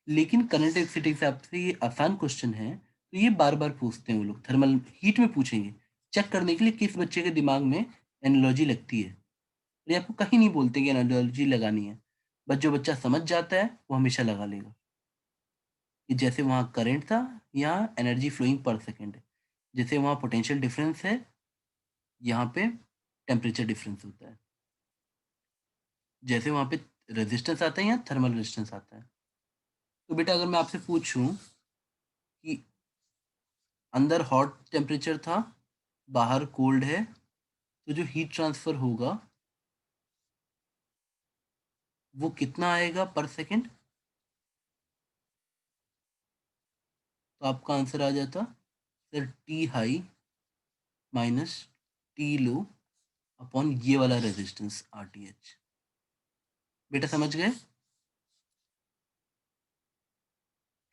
लेकिन करंट इलेक्ट्रिसिटी के हिसाब से ये आसान क्वेश्चन है, तो ये बार बार पूछते हैं वो लोग, थर्मल हीट में पूछेंगे, चेक करने के लिए किस बच्चे के दिमाग में एनालॉजी लगती है। ये आपको कहीं नहीं बोलते कि एनालॉजी लगानी है, बस जो बच्चा समझ जाता है वो हमेशा लगा लेगा कि जैसे वहाँ करंट था, यहाँ एनर्जी फ्लोइंग पर सेकेंड है, जैसे वहाँ पोटेंशियल डिफरेंस है, यहाँ पे टेम्परेचर डिफरेंस होता है, जैसे वहाँ पे रेजिस्टेंस आता है, यहाँ थर्मल रेजिस्टेंस आता है। तो बेटा अगर मैं आपसे पूछूं कि अंदर हॉट टेम्परेचर था, बाहर कोल्ड है, तो जो हीट ट्रांसफर होगा वो कितना आएगा पर सेकेंड? तो आपका आंसर आ जाता sir T high minus T low upon ये वाला रेजिस्टेंस आर टी एच। बेटा समझ गए?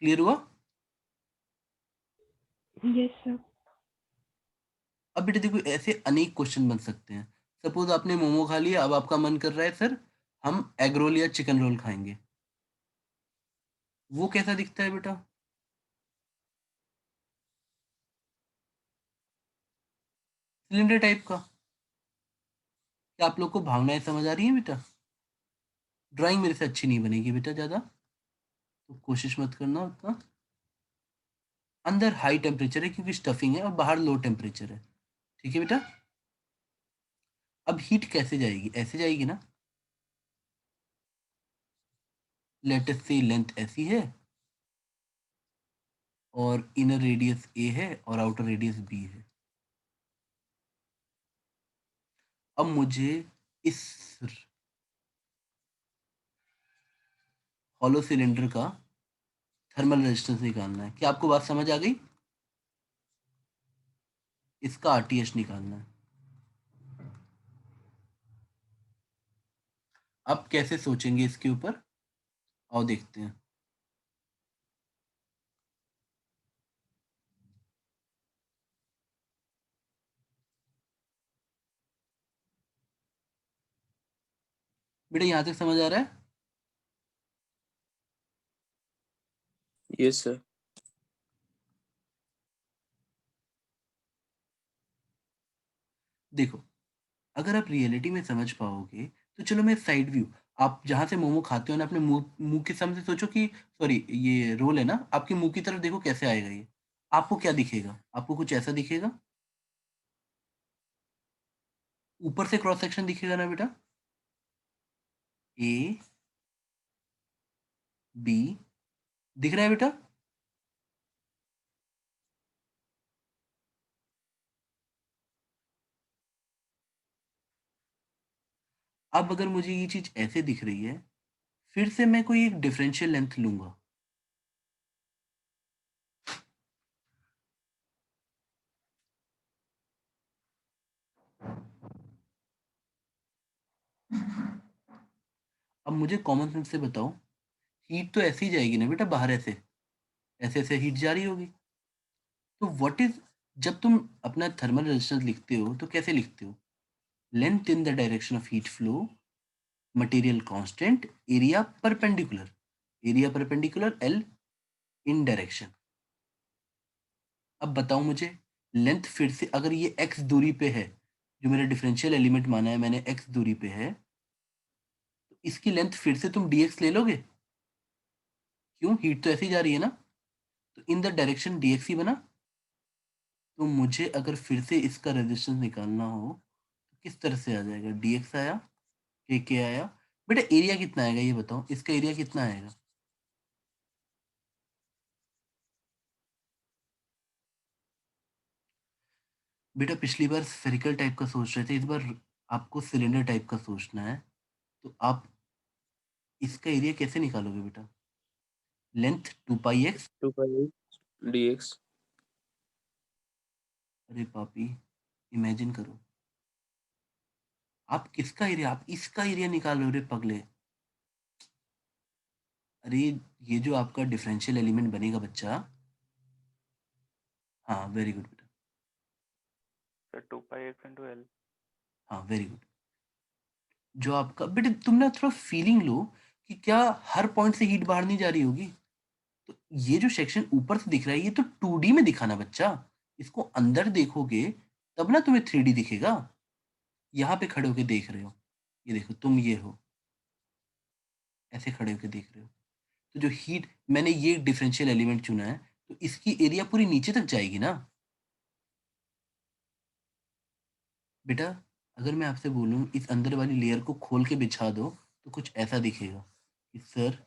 क्लियर हुआ? Yes sir. अब बेटा देखो ऐसे अनेक क्वेश्चन बन सकते हैं। सपोज आपने मोमो खा लिया, अब आपका मन कर रहा है सर हम एग रोल या चिकन रोल खाएंगे। वो कैसा दिखता है बेटा? सिलेंडर टाइप का। क्या आप लोग को भावनाएं समझ आ रही हैं बेटा? ड्राइंग मेरे से अच्छी नहीं बनेगी बेटा ज़्यादा, तो कोशिश मत करना उतना। अंदर हाई टेम्परेचर है क्योंकि स्टफिंग है, और बाहर लो टेम्परेचर है। ठीक है बेटा? अब हीट कैसे जाएगी? ऐसे जाएगी ना। लेट्स से लेंथ ऐसी है और इनर रेडियस ए है और आउटर रेडियस बी है। अब मुझे इस हॉलो सिलेंडर का थर्मल रेजिस्टेंस निकालना है। क्या आपको बात समझ आ गई? इसका आरटीएच निकालना है। अब कैसे सोचेंगे इसके ऊपर, आओ देखते हैं। बेटा यहां तक समझ आ रहा है? Yes, sir. देखो अगर आप रियलिटी में समझ पाओगे तो चलो मैं साइड व्यू, आप जहां से मोमो खाते हो ना, अपने मुंह मुंह के सामने सोचो कि सॉरी ये रोल है ना, आपके मुंह की तरफ देखो कैसे आएगा ये। आपको क्या दिखेगा? आपको कुछ ऐसा दिखेगा, ऊपर से क्रॉस सेक्शन दिखेगा ना बेटा, ए बी, दिख रहा है बेटा? अब अगर मुझे ये चीज ऐसे दिख रही है, फिर से मैं कोई एक डिफरेंशियल लेंथ लूंगा। अब मुझे कॉमन सेंस से बताओ, हीट तो ऐसे ही जाएगी ना बेटा, बाहर ऐसे ऐसे ऐसे हीट जा रही होगी। तो व्हाट इज, जब तुम अपना थर्मल रेजिस्टेंस लिखते हो तो कैसे लिखते हो? Length in the direction of heat flow, material constant, area perpendicular, area perpendicular L in direction. अब बताओ मुझे, लेंथ फिर से अगर ये x दूरी पे है, जो मेरा डिफरेंशियल एलिमेंट माना है मैंने x दूरी पे है, तो इसकी लेंथ फिर से तुम dx ले लोगे? क्यों? हीट तो ऐसे ही जा रही है ना, तो इन द डायरेक्शन dx ही बना। तो मुझे अगर फिर से इसका रेजिस्टेंस निकालना हो तो किस तरह से आ जाएगा? dx आया, k आया। बेटा एरिया कितना आएगा ये बताओ, इसका एरिया कितना आएगा? बेटा पिछली बार स्फेरिकल टाइप का सोच रहे थे, इस बार आपको सिलेंडर टाइप का सोचना है। तो आप इसका एरिया कैसे निकालोगे बेटा? लेंथ 2 पाई एक्स। 2 pi dx. अरे पापी, इमेजिन करो, आप किसका एरिया, आप इसका एरिया निकाल रहे हो रे पगले। अरे ये जो आपका डिफरेंशियल एलिमेंट बनेगा बच्चा, हाँ वेरी गुड बेटा, Sir, 2 pi x into L. हाँ वेरी गुड। जो आपका बेटे, तुम ना थोड़ा फीलिंग लो कि क्या हर पॉइंट से हीट बाहर नहीं जा रही होगी। तो ये जो सेक्शन ऊपर से दिख रहा है ये तो 2D में दिखाना बच्चा, इसको अंदर देखोगे तब ना तुम्हें 3D दिखेगा। यहाँ पे खड़े होके देख रहे हो, ये देखो तुम ये हो, ऐसे खड़े होके देख रहे हो। तो जो हीट, मैंने ये डिफरेंशियल एलिमेंट चुना है, तो इसकी एरिया पूरी नीचे तक जाएगी ना। बेटा अगर मैं आपसे बोलूं इस अंदर वाली लेयर को खोल के बिछा दो, तो कुछ ऐसा दिखेगा कि सर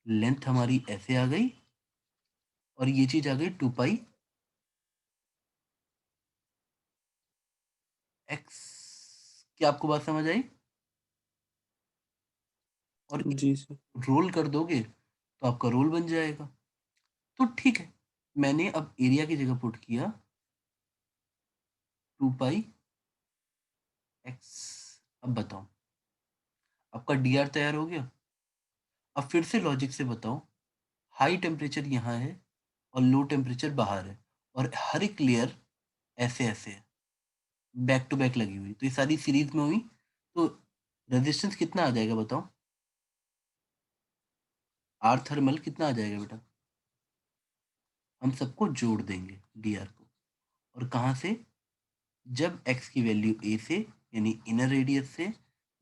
लेंथ हमारी ऐसे आ गई और ये चीज आ गई 2 पाई एक्स। क्या आपको बात समझ आई? और जी सर। रोल कर दोगे तो आपका रोल बन जाएगा। तो ठीक है, मैंने अब एरिया की जगह पुट किया 2 पाई एक्स। अब बताओ, आपका डी आर तैयार हो गया। अब फिर से लॉजिक से बताओ, हाई टेम्परेचर यहाँ है और लो टेम्परेचर बाहर है, और हर एक लेयर ऐसे ऐसे है, बैक टू बैक लगी हुई, तो ये सारी सीरीज में हुई, तो रेजिस्टेंस कितना आ जाएगा बताओ? आर थर्मल कितना आ जाएगा बेटा? हम सबको जोड़ देंगे डी आर को, और कहाँ से? जब x की वैल्यू a से, यानी इनर रेडियस से,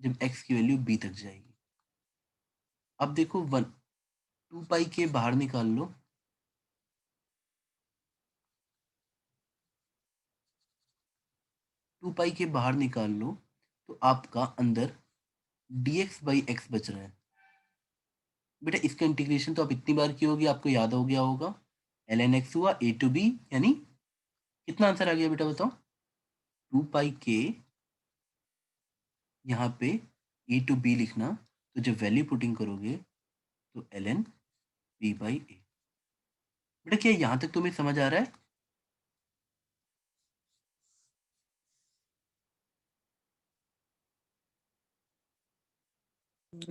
जब x की वैल्यू b तक जाएगी। अब देखो 2 पाई के बाहर निकाल लो, 2 पाई के बाहर निकाल लो, तो आपका अंदर dx/x बच रहा है। बेटा इसका इंटीग्रेशन तो आप इतनी बार की होगी, आपको याद हो गया होगा। ln x हुआ a to b, यानी कितना आंसर आ गया बेटा बताओ? 2 पाई के, यहाँ पे a to b लिखना, तो जब वैल्यू पुटिंग करोगे तो ln b/a। बेटा क्या यहाँ तक तुम्हें समझ आ रहा है?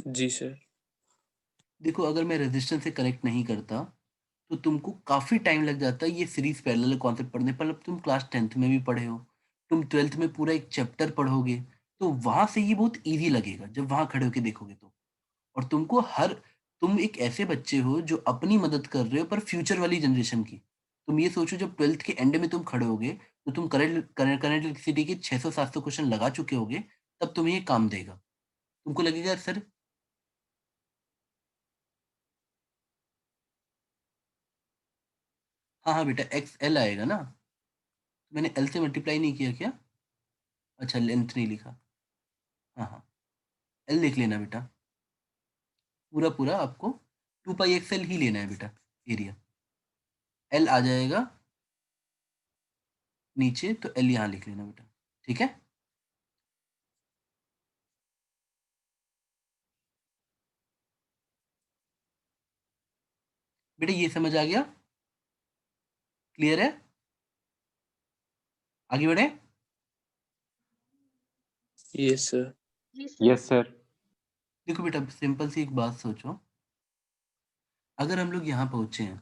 जी सर। देखो अगर मैं रेजिस्टेंस से कनेक्ट नहीं करता तो तुमको काफी टाइम लग जाता है ये सीरीज पैरेलल कॉन्सेप्ट पढ़ने पर। अब तुम क्लास 10th में भी पढ़े हो, तुम 12th में पूरा एक चैप्टर पढ़ोगे, तो वहां से ये बहुत इजी लगेगा जब वहां खड़े होके देखोगे तो। और तुम एक ऐसे बच्चे हो जो अपनी मदद कर रहे हो पर फ्यूचर वाली जनरेशन की। तुम ये सोचो जब 12th के एंड में तुम खड़े होगे तो तुम करंट इलेक्ट्रिसिटी के 600-700 क्वेश्चन लगा चुके होगे, तब तुम्हें ये काम देगा। तुमको लगेगा सर, हाँ हाँ बेटा एक्स एल आएगा ना, मैंने एल से मल्टीप्लाई नहीं किया क्या? अच्छा लेंथ नहीं लिखा, हाँ हाँ, एल लिख लेना बेटा। पूरा पूरा आपको 2 पाई एक्स एल ही लेना है बेटा, एरिया। एल आ जाएगा नीचे, तो एल यहाँ लिख लेना बेटा, ठीक है। बेटा ये समझ आ गया? क्लियर है? आगे बढ़े। Yes sir. Yes sir. देखो बेटा सिंपल सी एक बात सोचो, अगर हम लोग यहाँ पहुंचे हैं,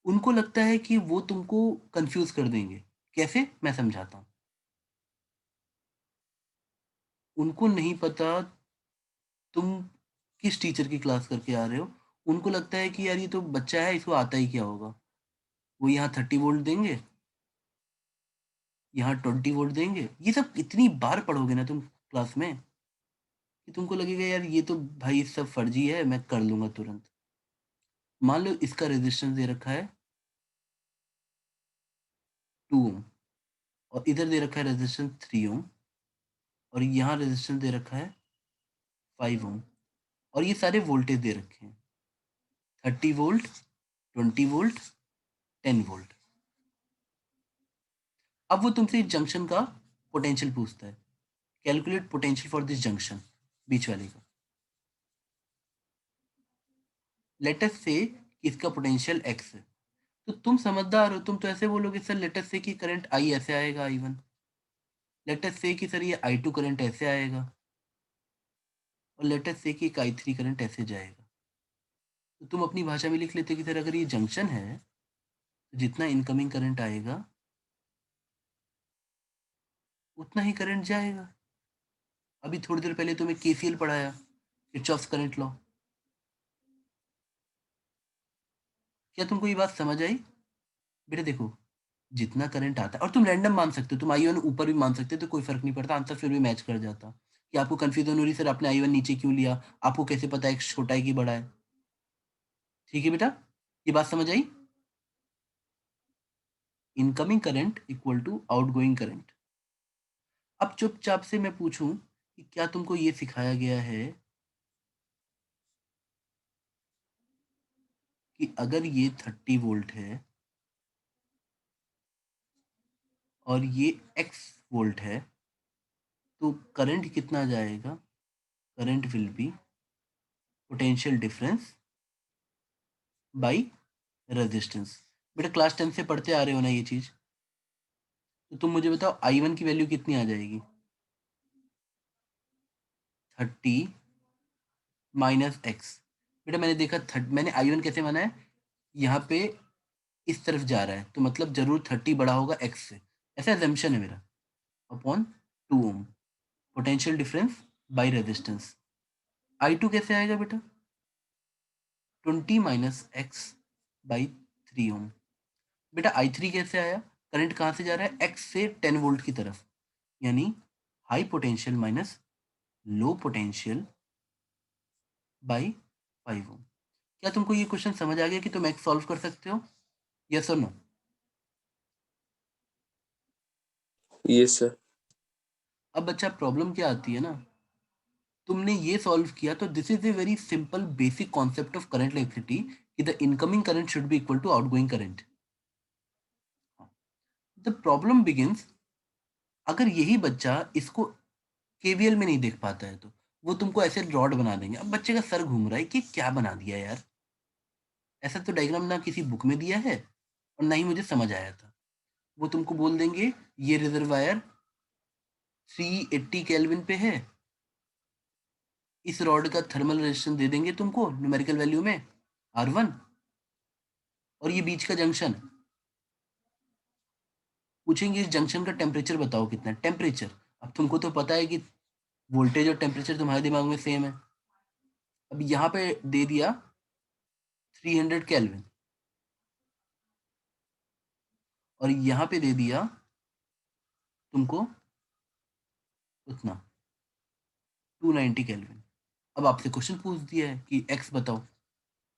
उनको लगता है कि वो तुमको कंफ्यूज कर देंगे। कैसे, मैं समझाता हूँ। उनको नहीं पता तुम किस टीचर की क्लास करके आ रहे हो। उनको लगता है कि यार ये तो बच्चा है, इसको आता ही क्या होगा। वो यहाँ 30 वोल्ट देंगे, यहाँ 20 वोल्ट देंगे। ये सब इतनी बार पढ़ोगे ना तुम क्लास में, कि तुमको लगेगा यार ये तो भाई सब फर्जी है, मैं कर लूंगा तुरंत। मान लो इसका रेजिस्टेंस दे रखा है 2 ओम, और इधर दे रखा है रेजिस्टेंस 3 ओम, और यहाँ रेजिस्टेंस दे रखा है 5 ओम, और ये सारे वोल्टेज दे रखे हैं 30 वोल्ट, 20 वोल्ट, 10 वोल्ट। अब वो तुमसे इस जंक्शन का पोटेंशियल पूछता है, calculate potential for this junction, बीच वाले का। लेट अस से कि इसका पोटेंशियल एक्स है, तो तुम समझदार हो, तुम तो ऐसे बोलोगे सर लेट अस से कि करंट आई ऐसे आएगा I1, लेट अस से कि सर ये I2 करंट ऐसे आएगा, और लेट अस से कि एक I3 करंट ऐसे जाएगा। तो तुम अपनी भाषा में लिख लेते कि सर अगर ये जंक्शन है तो जितना इनकमिंग करंट आएगा उतना ही करंट जाएगा। अभी थोड़ी देर पहले तुम्हें केसीएल पढ़ाया, किरचॉफ्स करंट लॉ। क्या तुमको ये बात समझ आई? बेटा देखो, जितना करंट आता है, और तुम रैंडम मान सकते हो, तुम I1 ऊपर भी मान सकते हो, तो कोई फर्क नहीं पड़ता, आंसर फिर भी मैच कर जाता। कि आपको कंफ्यूजन हो रही सर आपने I1 नीचे क्यों लिया, आपको कैसे पता x छोटा है कि बड़ा है? ठीक है बेटा, ये बात समझ आई? Incoming current equal to outgoing current. अब चुपचाप से मैं पूछूं कि क्या तुमको ये सिखाया गया है कि अगर ये 30 वोल्ट है और ये x वोल्ट है, तो करंट कितना जाएगा? Current will be potential difference by resistance. बेटा क्लास 10 से पढ़ते आ रहे हो ना ये चीज? तो तुम मुझे बताओ I1 की वैल्यू कितनी आ जाएगी? 30 माइनस एक्स। बेटा मैंने देखा मैंने I1 कैसे माना है, यहाँ पे इस तरफ जा रहा है, तो मतलब जरूर 30 बड़ा होगा एक्स से, ऐसा एजम्पशन है मेरा, upon 2 ohm, potential difference by resistance. I2 कैसे आएगा बेटा? 20 माइनस एक्स बाई 3 ओम। बेटा I3 कैसे आया? करंट कहाँ से जा रहा है? एक्स से 10 वोल्ट की तरफ, यानी high potential minus low potential by 5 ओम। क्या तुमको ये क्वेश्चन समझ आ गया कि तुम एक्स सॉल्व कर सकते हो? यस और नो? Yes sir. अब बच्चा प्रॉब्लम क्या आती है ना, तुमने ये सॉल्व किया तो this is a very simple basic concept of current electricity कि the incoming current should be equal to outgoing current. The problem begins अगर यही बच्चा इसको केवीएल में नहीं देख पाता है, तो वो तुमको ऐसे रॉड बना देंगे। अब बच्चे का सर घूम रहा है कि क्या बना दिया यार, ऐसा तो डायग्राम ना किसी बुक में दिया है और ना ही मुझे समझ आया था। वो तुमको बोल देंगे ये रिजर्वायर 380 केल्विन पे है, इस रॉड का थर्मल रेजिस्टेंस दे देंगे तुमको न्यूमेरिकल वैल्यू में R1, और ये बीच का जंक्शन, पूछेंगे इस जंक्शन का टेम्परेचर बताओ कितना है। टेम्परेचर, अब तुमको तो पता है कि वोल्टेज और टेम्परेचर तुम्हारे दिमाग में सेम है। अब यहाँ पे दे दिया 300 केल्विन, और यहाँ पे दे दिया तुमको उतना 290 केल्विन। अब आपसे क्वेश्चन पूछ दिया है कि एक्स बताओ,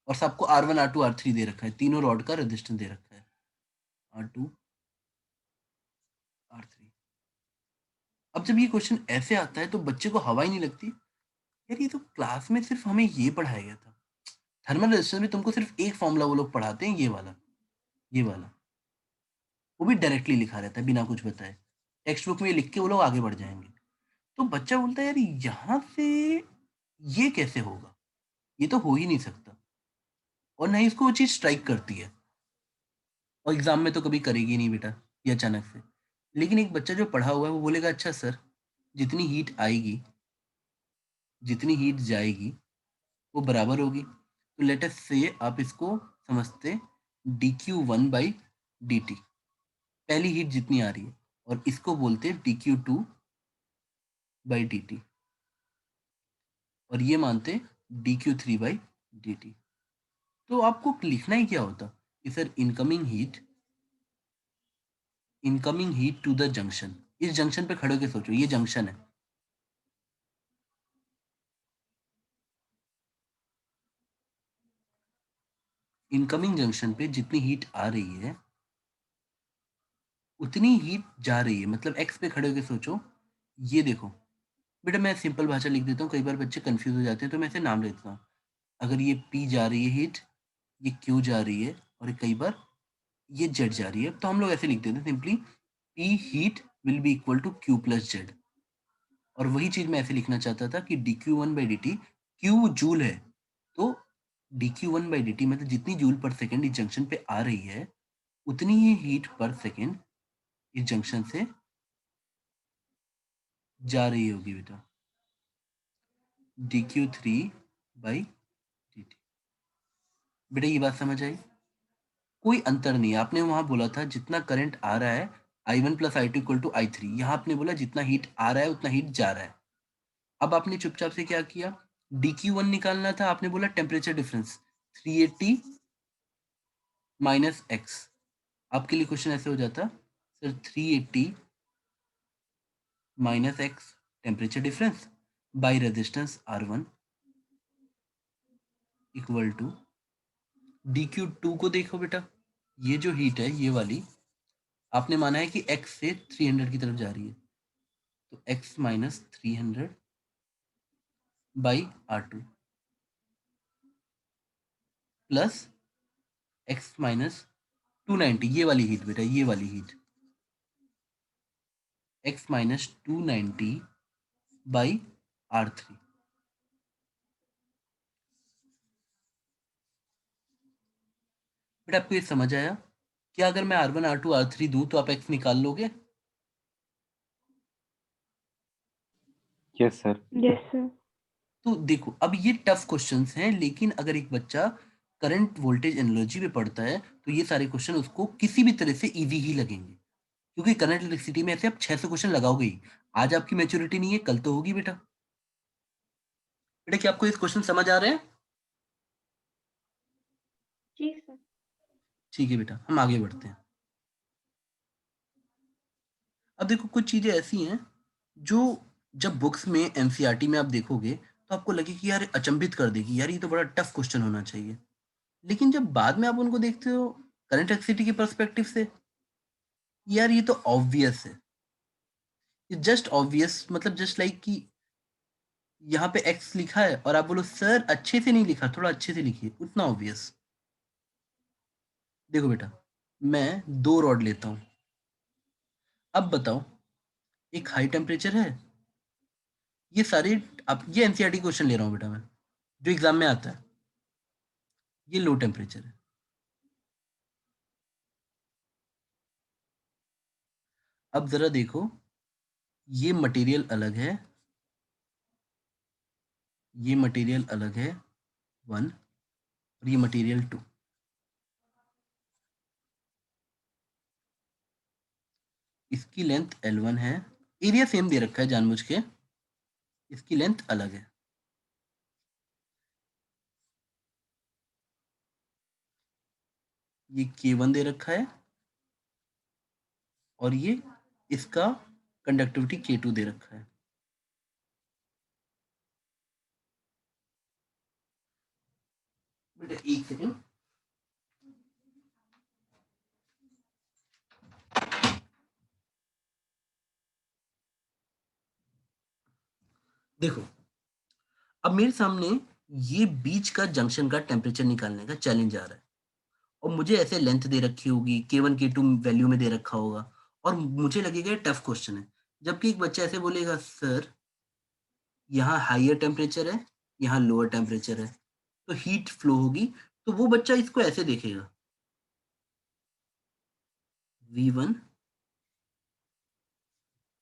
और सबको R1 R2 R3 दे रखा है, तीनों रॉड का रेजिस्टेंस दे रखा है, R2 R3। अब जब ये क्वेश्चन ऐसे आता है तो बच्चे को हवा ही नहीं लगती, यार ये तो क्लास में सिर्फ हमें ये पढ़ाया गया था। थर्मल रेजिस्टेंस में तुमको सिर्फ एक फॉर्मूला वो लोग पढ़ाते हैं, ये वाला, वो भी डायरेक्टली लिखा रहता है बिना कुछ बताए, टेक्स्ट बुक में ये लिख के वो लोग आगे बढ़ जाएंगे। तो बच्चा बोलता है यार यहाँ से ये कैसे होगा, ये तो हो ही नहीं सकता, और ना ही इसको वो चीज स्ट्राइक करती है, और एग्जाम में तो कभी करेगी नहीं बेटा ये अचानक से। लेकिन एक बच्चा जो पढ़ा हुआ है वो बोलेगा अच्छा सर, जितनी हीट आएगी जितनी हीट जाएगी वो बराबर होगी, तो लेट अस से आप इसको समझते dq1/dt, पहली हीट जितनी आ रही है, और इसको बोलते dq2/dt, और ये मानते dq3/dt। तो आपको लिखना ही क्या होता कि sir incoming heat to the junction. इस जंक्शन पे खड़े होकर सोचो, ये जंक्शन है, इनकमिंग जंक्शन पे जितनी हीट आ रही है उतनी हीट जा रही है, मतलब एक्स पे खड़े होकर सोचो। ये देखो बेटा, मैं सिंपल भाषा लिख देता हूँ, कई बार बच्चे कंफ्यूज हो जाते हैं, तो मैं इसे नाम लेता हूँ। अगर ये पी जा रही है हीट, ये क्यू जा रही है, और कई बार ये जेड जा रही है, तो हम लोग ऐसे लिख देते हैं simply P heat will be equal to Q plus Z. और वही चीज मैं ऐसे लिखना चाहता था कि dq1/dt, क्यू जूल है, तो dq1/dt मतलब जितनी जूल पर सेकेंड इस जंक्शन पे आ रही है उतनी ही हीट पर सेकेंड इस जंक्शन से जा रही होगी बेटा, dq3/dt। बेटा ये बात समझ आई? कोई अंतर नहीं है। आपने वहां बोला था जितना करंट आ रहा है I1 plus I2 equal to I3, यहाँ आपने बोला जितना हीट आ रहा है उतना हीट जा रहा है। अब आपने चुपचाप से क्या किया, dq1 निकालना था, आपने बोला टेम्परेचर डिफरेंस 380 माइनस एक्स, आपके लिए क्वेश्चन ऐसे हो जाता, sir 380 minus X temperature difference by resistance R1 equal to DQ2 को देखो बेटा, ये जो हीट है ये वाली आपने माना है कि x से 300 की तरफ जा रही है, तो x minus 300 by R2 plus x minus 290, ये वाली हीट बेटा, ये वाली heat x minus 290 by R3। बेटा आपको ये समझ आया? क्या अगर मैं R1 R2 R3 दूं तो आप x निकाल लोगे? Yes sir. Yes sir. तो देखो अब ये टफ क्वेश्चंस हैं, लेकिन अगर एक बच्चा करंट वोल्टेज एनालॉजी पे पढ़ता है तो ये सारे क्वेश्चन उसको किसी भी तरह से इजी ही लगेंगे, क्योंकि करंट इलेक्ट्रिसिटी में ऐसे आप 600 क्वेश्चन लगाओगे ही। आज आपकी मैच्योरिटी नहीं है, कल तो होगी बेटा। बेटा क्या आपको इस क्वेश्चन समझ आ रहे हैं? जी सर। ठीक है बेटा, हम आगे बढ़ते हैं। अब देखो कुछ चीजें ऐसी हैं जो जब बुक्स में एनसीईआरटी में आप देखोगे तो आपको लगे कि यार अचंभित कर देगी, यार ये तो बड़ा टफ क्वेश्चन होना चाहिए, लेकिन जब बाद में आप उनको देखते हो करंट इलेक्ट्रिसिटी के पर्सपेक्टिव से, यार ये तो ऑब्वियस है, ये जस्ट ऑब्वियस, मतलब जस्ट लाइक कि यहाँ पे एक्स लिखा है और आप बोलो सर अच्छे से नहीं लिखा, थोड़ा अच्छे से लिखिए, उतना ऑब्वियस। देखो बेटा, मैं 2 रॉड लेता हूँ, अब बताओ, एक हाई टेम्परेचर है, ये सारे, अब ये एनसीईआरटी क्वेश्चन ले रहा हूँ बेटा मैं, जो एग्जाम में आता है, ये लो टेम्परेचर है। अब जरा देखो, ये मटेरियल अलग है, ये मटेरियल अलग है 1, और ये मटेरियल 2। इसकी लेंथ L1 है, एरिया सेम दे रखा है जानबूझ के, इसकी लेंथ अलग है। ये K1 दे रखा है और ये इसका कंडक्टिविटी K2 दे रखा है। बेटा एक सेकेंड, देखो अब मेरे सामने ये बीच का जंक्शन का टेम्परेचर निकालने का चैलेंज आ रहा है, और मुझे ऐसे लेंथ दे रखी होगी, K1 K2 वैल्यू में दे रखा होगा, और मुझे लगेगा टफ क्वेश्चन है, जबकि एक बच्चा ऐसे बोलेगा सर यहाँ हाइयर टेम्परेचर है, यहाँ लोअर टेम्परेचर है, तो हीट फ्लो होगी, तो वो बच्चा इसको ऐसे देखेगा, V1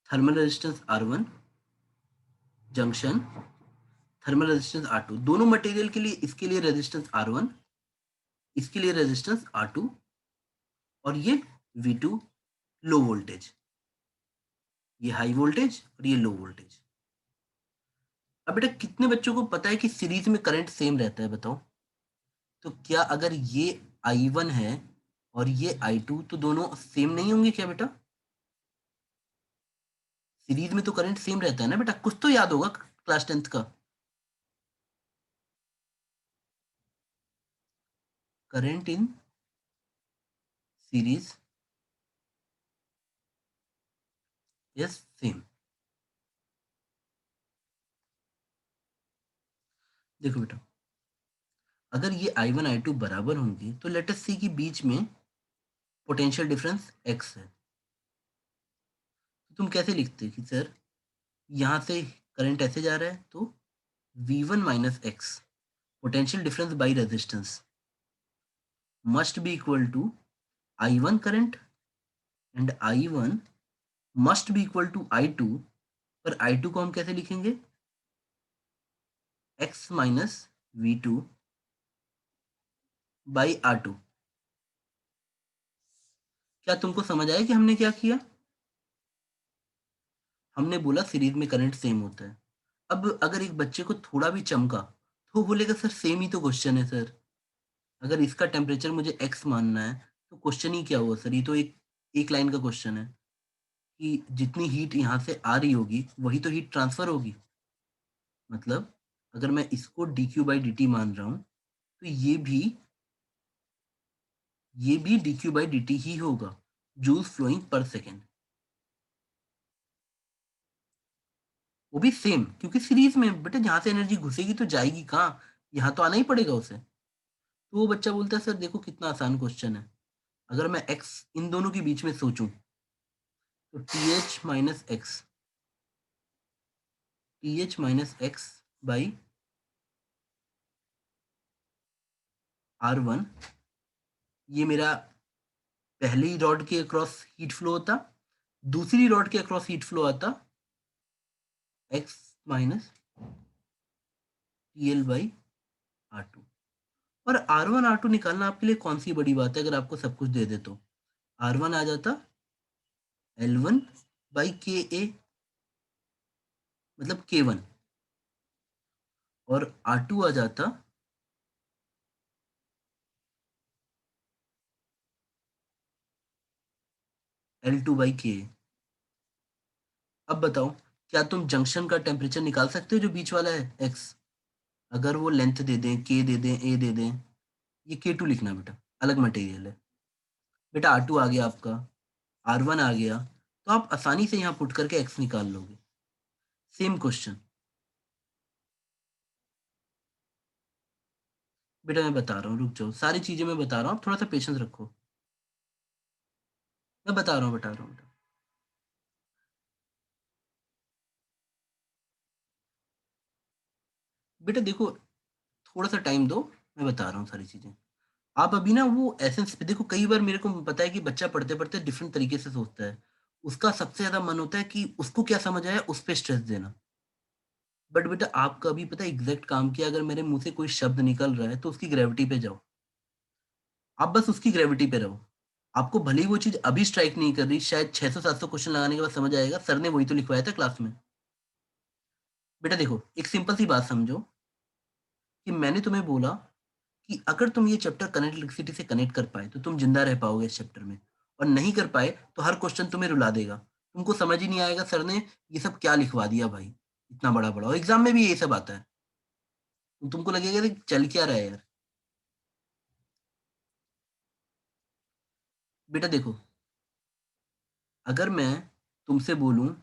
thermal resistance R1 junction thermal resistance R2, दोनों मटेरियल के लिए, इसके लिए रेजिस्टेंस R1, इसके लिए रेजिस्टेंस R2, और ये V2 लो वोल्टेज, ये हाई वोल्टेज और ये लो वोल्टेज। अब बेटा कितने बच्चों को पता है कि सीरीज में करंट सेम रहता है, बताओ? तो क्या अगर ये I1 है और ये I2, तो दोनों सेम नहीं होंगे क्या बेटा? सीरीज में तो करंट सेम रहता है ना बेटा, कुछ तो याद होगा क्लास 10th का। Current in series is same. देखो बेटा, अगर ये I1 I2 बराबर होंगे तो लेट अस सी कि बीच में पोटेंशियल डिफरेंस x है, तो तुम कैसे लिखते कि सर यहाँ से करंट ऐसे जा रहा है तो V1 minus X potential difference by resistance must be equal to I1 current and I1 must be equal to I2, पर I2 को हम कैसे लिखेंगे? x minus V2 by R2। क्या तुमको समझ आया कि हमने क्या किया? हमने बोला सीरीज में करंट सेम होता है। अब अगर एक बच्चे को थोड़ा भी चमका तो वो बोलेगा सर सेम ही तो क्वेश्चन है सर, अगर इसका टेम्परेचर मुझे x मानना है तो क्वेश्चन ही क्या हुआ सर? ये तो एक लाइन का क्वेश्चन है कि जितनी हीट यहाँ से आ रही होगी वही तो हीट ट्रांसफर होगी। मतलब अगर मैं इसको dq बाई dt मान रहा हूँ तो ये भी dq बाई dt ही होगा, जूल्स फ्लोइंग पर सेकेंड। वो भी सेम, क्योंकि सीरीज में बेटा जहां से एनर्जी घुसेगी तो जाएगी कहाँ, यहाँ तो आना ही पड़ेगा उसे। तो वो बच्चा बोलता है सर देखो कितना आसान क्वेश्चन है, अगर मैं x इन दोनों के बीच में सोचूं तो th minus x by r1, ये मेरा पहली रॉड के अक्रॉस हीट फ्लो होता, दूसरी रॉड के अक्रॉस हीट फ्लो आता x minus TL by R2। और R1 R2 निकालना आपके लिए कौन सी बड़ी बात है, अगर आपको सब कुछ दे दे तो R1 आ जाता L1 बाई KA, मतलब K1, और R2 आ जाता L2 बाई KA। अब बताओ, क्या तुम जंक्शन का टेम्परेचर निकाल सकते हो जो बीच वाला है x? अगर वो लेंथ दे दें, k दे दें, a दे दें, ये K2 लिखना बेटा, अलग मटेरियल है। बेटा R2 आ गया आपका, R1 आ गया, तो आप आसानी से यहाँ पुट करके x निकाल लोगे। Same question. बेटा मैं बता रहा हूँ, रुक जाओ, सारी चीजें मैं बता रहा हूँ, थोड़ा सा पेशेंस रखो। मैं बता रहा हूँ बेटा। बेटा देखो, थोड़ा सा टाइम दो, मैं बता रहा हूँ सारी चीजें। आप अभी ना वो एसेंस पे देखो, कई बार मेरे को पता है कि बच्चा पढ़ते पढ़ते डिफरेंट तरीके से सोचता है, उसका सबसे ज्यादा मन होता है कि उसको क्या समझ आया उस पर स्ट्रेस देना। बट बेटा आपका अभी पता है एग्जैक्ट काम किया, अगर मेरे मुंह से कोई शब्द निकल रहा है तो उसकी ग्रेविटी पे जाओ, आप बस उसकी ग्रेविटी पे रहो। आपको भले ही वो चीज अभी स्ट्राइक नहीं कर रही, शायद 600-700 क्वेश्चन लगाने के बाद समझ आएगा सर ने वही तो लिखवाया था क्लास में। बेटा देखो, एक सिंपल सी बात समझो कि मैंने तुम्हें बोला कि अगर तुम ये चैप्टर कनेक्ट इलेक्ट्रिसिटी से कनेक्ट कर पाए तो तुम जिंदा रह पाओगे इस चैप्टर में, और नहीं कर पाए तो हर क्वेश्चन तुम्हें रुला देगा, तुमको समझ ही नहीं आएगा सर ने ये सब क्या लिखवा दिया भाई, इतना बड़ा बड़ा, और एग्जाम में भी ये सब आता है, तो तुमको लगेगा कि चल क्या रहा है यार। बेटा देखो, अगर मैं तुमसे बोलूं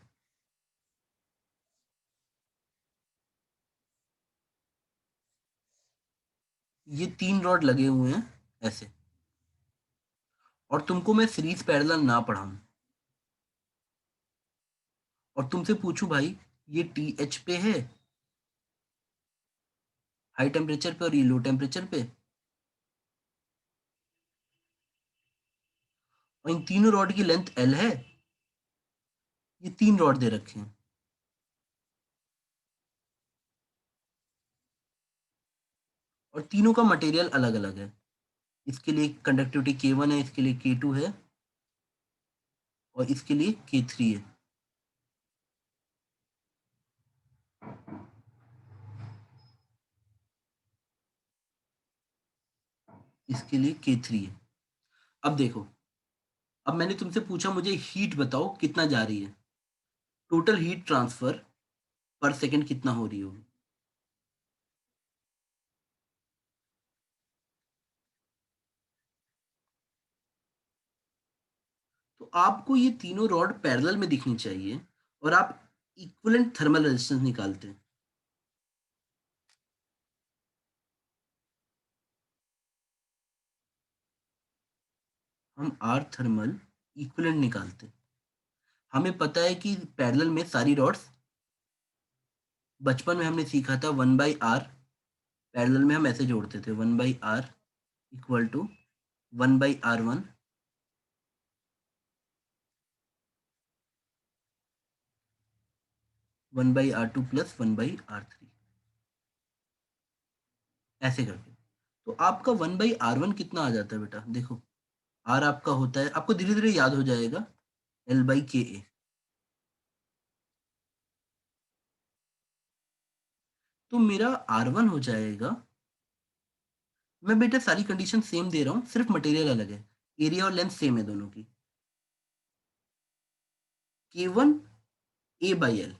ये 3 रॉड लगे हुए हैं ऐसे, और तुमको मैं सीरीज पैरेलल ना पढ़ाऊं, और तुमसे पूछूं भाई ये TH पे है हाई टेम्परेचर पे और ये लो टेम्परेचर पे, और इन तीनों रॉड की लेंथ L है, ये 3 रॉड दे रखे हैं, और तीनों का मटेरियल अलग अलग है। इसके लिए कंडक्टिविटी K1 है, इसके लिए K2 है, और इसके लिए K3 है। इसके लिए K3 है। अब देखो, अब मैंने तुमसे पूछा मुझे हीट बताओ कितना जा रही है, टोटल हीट ट्रांसफर पर सेकंड कितना हो रही होगी। तो आपको ये तीनों रॉड पैरेलल में दिखनी चाहिए, और आप इक्विवेलेंट थर्मल रेजिस्टेंस निकालते हैं। हम आर थर्मल इक्विवेलेंट निकालते हैं। हमें पता है कि पैरेलल में सारी रॉड्स, बचपन में हमने सीखा था 1/r, पैरेलल में हम ऐसे जोड़ते थे 1/r equal to 1/r1 1/r2 plus 1/r3, ऐसे करके। तो आपका 1/r1 कितना आ जाता है बेटा, देखो r आपका होता है, आपको धीरे धीरे याद हो जाएगा, L/KA। तो मेरा R1 हो जाएगा, मैं बेटा सारी कंडीशन सेम दे रहा हूँ, सिर्फ मटेरियल अलग है, एरिया और लेंथ सेम है दोनों की। K1 A by L,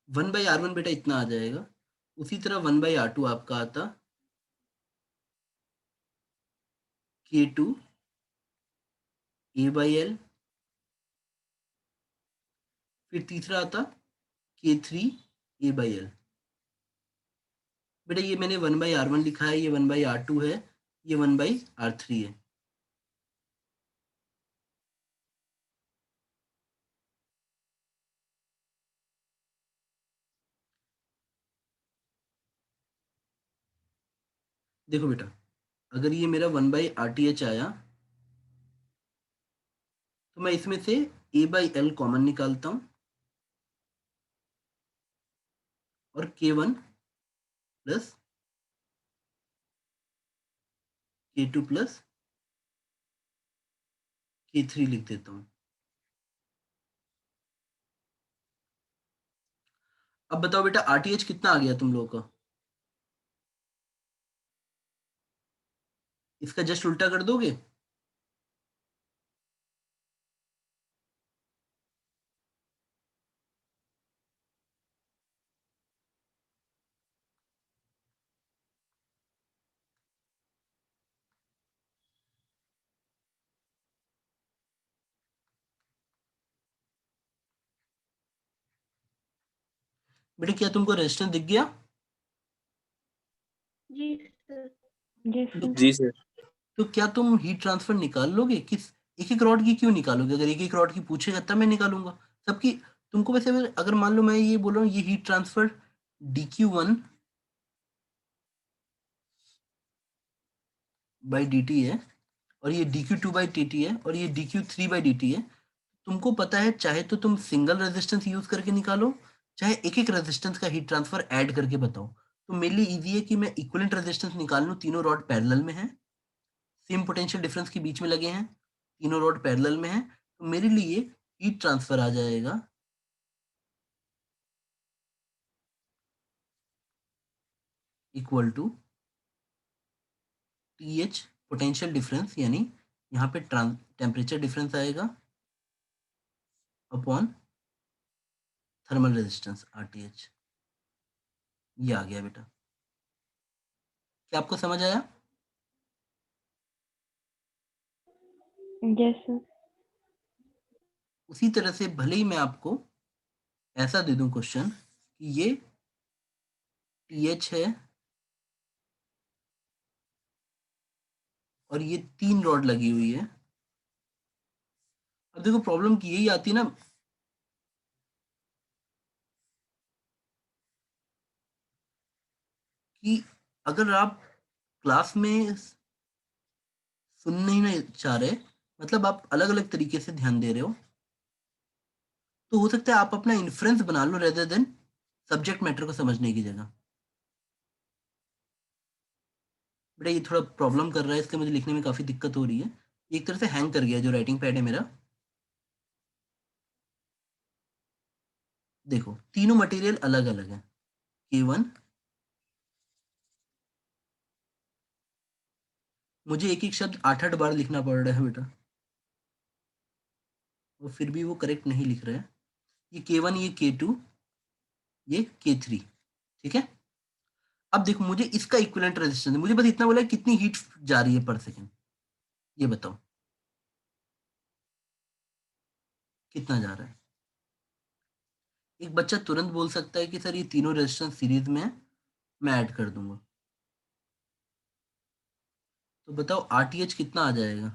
1/R1 बेटा इतना आ जाएगा। उसी तरह 1/R2 आपका आता K2 A by L, फिर तीसरा आता K3 A by L। बेटा ये मैंने 1/R1 लिखा है, ये 1/R2 है, ये 1/R3 है। देखो बेटा, अगर ये मेरा 1/RTH आया तो मैं इसमें से A by L कॉमन निकालता हूँ और K1 plus K2 plus K3 लिख देता हूँ। अब बताओ बेटा RTH कितना आ गया तुम लोगों का? इसका जस्ट उल्टा कर दोगे? बेटा क्या तुमको रेजिस्टेंस दिख गया? Yes sir. जी सर। तो क्या तुम हीट ट्रांसफर निकाल लोगे? किस एक एक रॉड की क्यों निकालोगे? अगर एक एक रॉड की पूछेगा तब मैं निकालूंगा सबकी। तुमको वैसे अगर मान लो मैं ये बोल रहा हूँ ये heat transfer dq1 by dt है और ये dq2 बाई dt है और ये dq3 बाई dt है। तुमको पता है चाहे तो तुम सिंगल रेजिस्टेंस यूज करके निकालो, चाहे एक एक रेजिस्टेंस का हीट ट्रांसफर ऐड करके बताओ। तो मेरे लिए इजी है कि मैं इक्विवेलेंट रेजिस्टेंस निकाल लूँ, तीनों रॉड पैरेलल में है, सेम पोटेंशियल डिफरेंस के बीच में लगे हैं, तीनों रॉड पैरेलल में है, तो मेरे लिए हीट ट्रांसफर आ जाएगा equal to TH potential difference, यानी यहाँ पे टेम्परेचर डिफरेंस आएगा अपॉन थर्मल रेजिस्टेंस RTH। ये आ गया बेटा। क्या आपको समझ आया? Yes sir. उसी तरह से भले ही मैं आपको ऐसा दे दूं क्वेश्चन कि ये TH है और ये 3 रॉड लगी हुई है। अब देखो प्रॉब्लम की यही आती है ना कि अगर आप क्लास में सुन नहीं ना चाह रहे, मतलब आप अलग अलग तरीके से ध्यान दे रहे हो, तो हो सकता है आप अपना इन्फ्रेंस बना लो रेदर देन सब्जेक्ट मैटर को समझने की जगह। बेटा ये थोड़ा प्रॉब्लम कर रहा है, इसलिए मुझे लिखने में काफी दिक्कत हो रही है। एक तरह से हैंग कर गया जो राइटिंग पैड है मेरा। देखो तीनों मटेरियल अलग अलग है। K1 मुझे एक एक शब्द 8-8 बार लिखना पड़ रहा है बेटा, और फिर भी वो करेक्ट नहीं लिख रहा है। ये K1, ये K2, ये K3, ठीक है। अब देखो मुझे इसका इक्विवेलेंट रेजिस्टेंस, मुझे बस इतना बोला है कितनी हीट जा रही है पर सेकंड, ये बताओ कितना जा रहा है। एक बच्चा तुरंत बोल सकता है कि सर ये तीनों रेजिस्टेंस सीरीज में है, मैं ऐड कर दूंगा। तो बताओ RTH कितना आ जाएगा?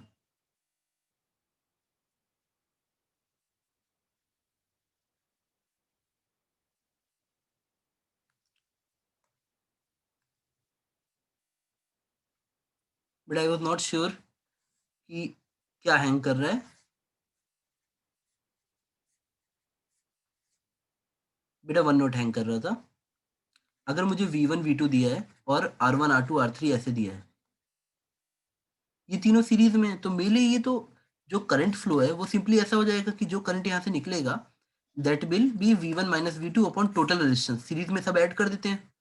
But I was not sure कि क्या हैंग कर रहा है। बेटा वन नोट हैंग कर रहा था। अगर मुझे V1 V2 दिया है और R1 R2 R3 ऐसे दिया है, ये तीनों सीरीज में है, तो मेरे लिए ये तो जो करंट फ्लो है वो सिंपली ऐसा हो जाएगा कि जो करंट यहाँ से निकलेगा that will be V1 minus V2 upon total resistance, series में सब ऐड कर देते हैं।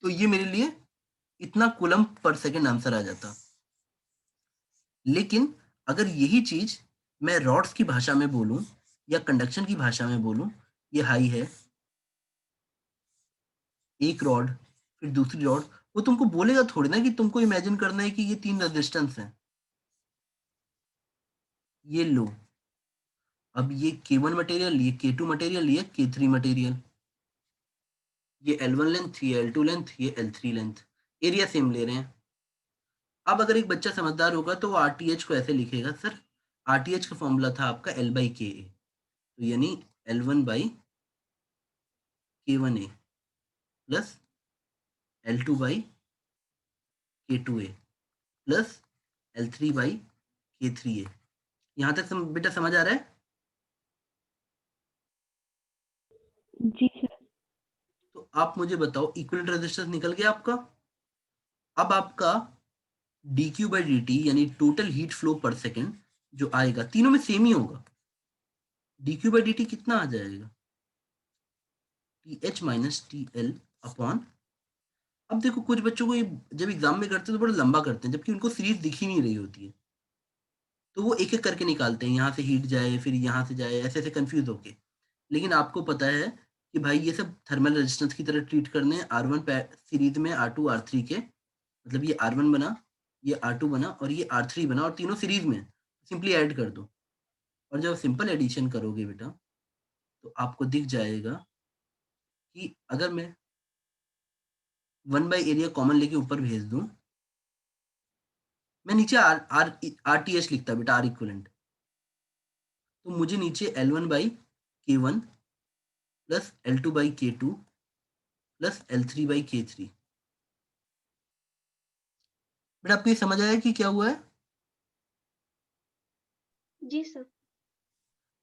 तो ये मेरे लिए इतना कूलम पर सेकंड आंसर आ जाता। लेकिन अगर यही चीज मैं रॉड्स की भाषा में बोलूं या कंडक्शन की भाषा में बोलूं, ये हाई है, एक रॉड, फिर दूसरी रॉड, वो तुमको बोलेगा थोड़ी ना कि तुमको इमेजिन करना है कि ये 3 रेजिस्टेंस हैं। ये लो, अब ये K1 मटेरियल, ये K2 मटेरियल, ये K3 मटेरियल, ये L1 लेंथ, ये L2 लेंथ, ये L3 लेंथ, एरिया सेम ले रहे हैं। अब अगर एक बच्चा समझदार होगा तो वो आरटीएच को ऐसे लिखेगा, सर आरटीएच का फॉर्मूला था आपका L बाई के ए, तो यानी L1 by K1A plus L2 by K2A plus L3 by K3A। यहाँ तक बेटा समझ आ रहा है? जी सर। तो आप मुझे बताओ, इक्विवेलेंट रेजिस्टेंस निकल गया आपका। अब आपका dq बाई dt यानी टोटल हीट फ्लो पर सेकेंड जो आएगा, तीनों में सेम ही होगा। dq बाई dt कितना आ जाएगा? th माइनस TL अपॉन, अब देखो कुछ बच्चों को ये जब एग्जाम में करते हैं तो बड़ा लंबा करते हैं, जबकि उनको सीरीज दिख ही नहीं रही होती है, तो वो एक एक करके निकालते हैं, यहाँ से हीट जाए फिर यहाँ से जाए, ऐसे ऐसे कंफ्यूज होके। लेकिन आपको पता है कि भाई ये सब थर्मल रेजिस्टेंस की तरह ट्रीट करने हैं। R1 सीरीज में R2 R3 के, मतलब ये R1 बना, ये R2 बना और ये R3 बना, और तीनों सीरीज में, सिंपली ऐड कर दो। और जब सिंपल एडिशन करोगे बेटा तो आपको दिख जाएगा कि अगर मैं 1 बाई एरिया कॉमन लेके ऊपर भेज दूं, मैं नीचे आर टी एच लिखता बेटा, आर इक्वलेंट, तो मुझे नीचे L1 by K1 plus L2 by K2 plus L3 by K3। बेटा आपको ये समझ आया कि क्या हुआ है? जी सर।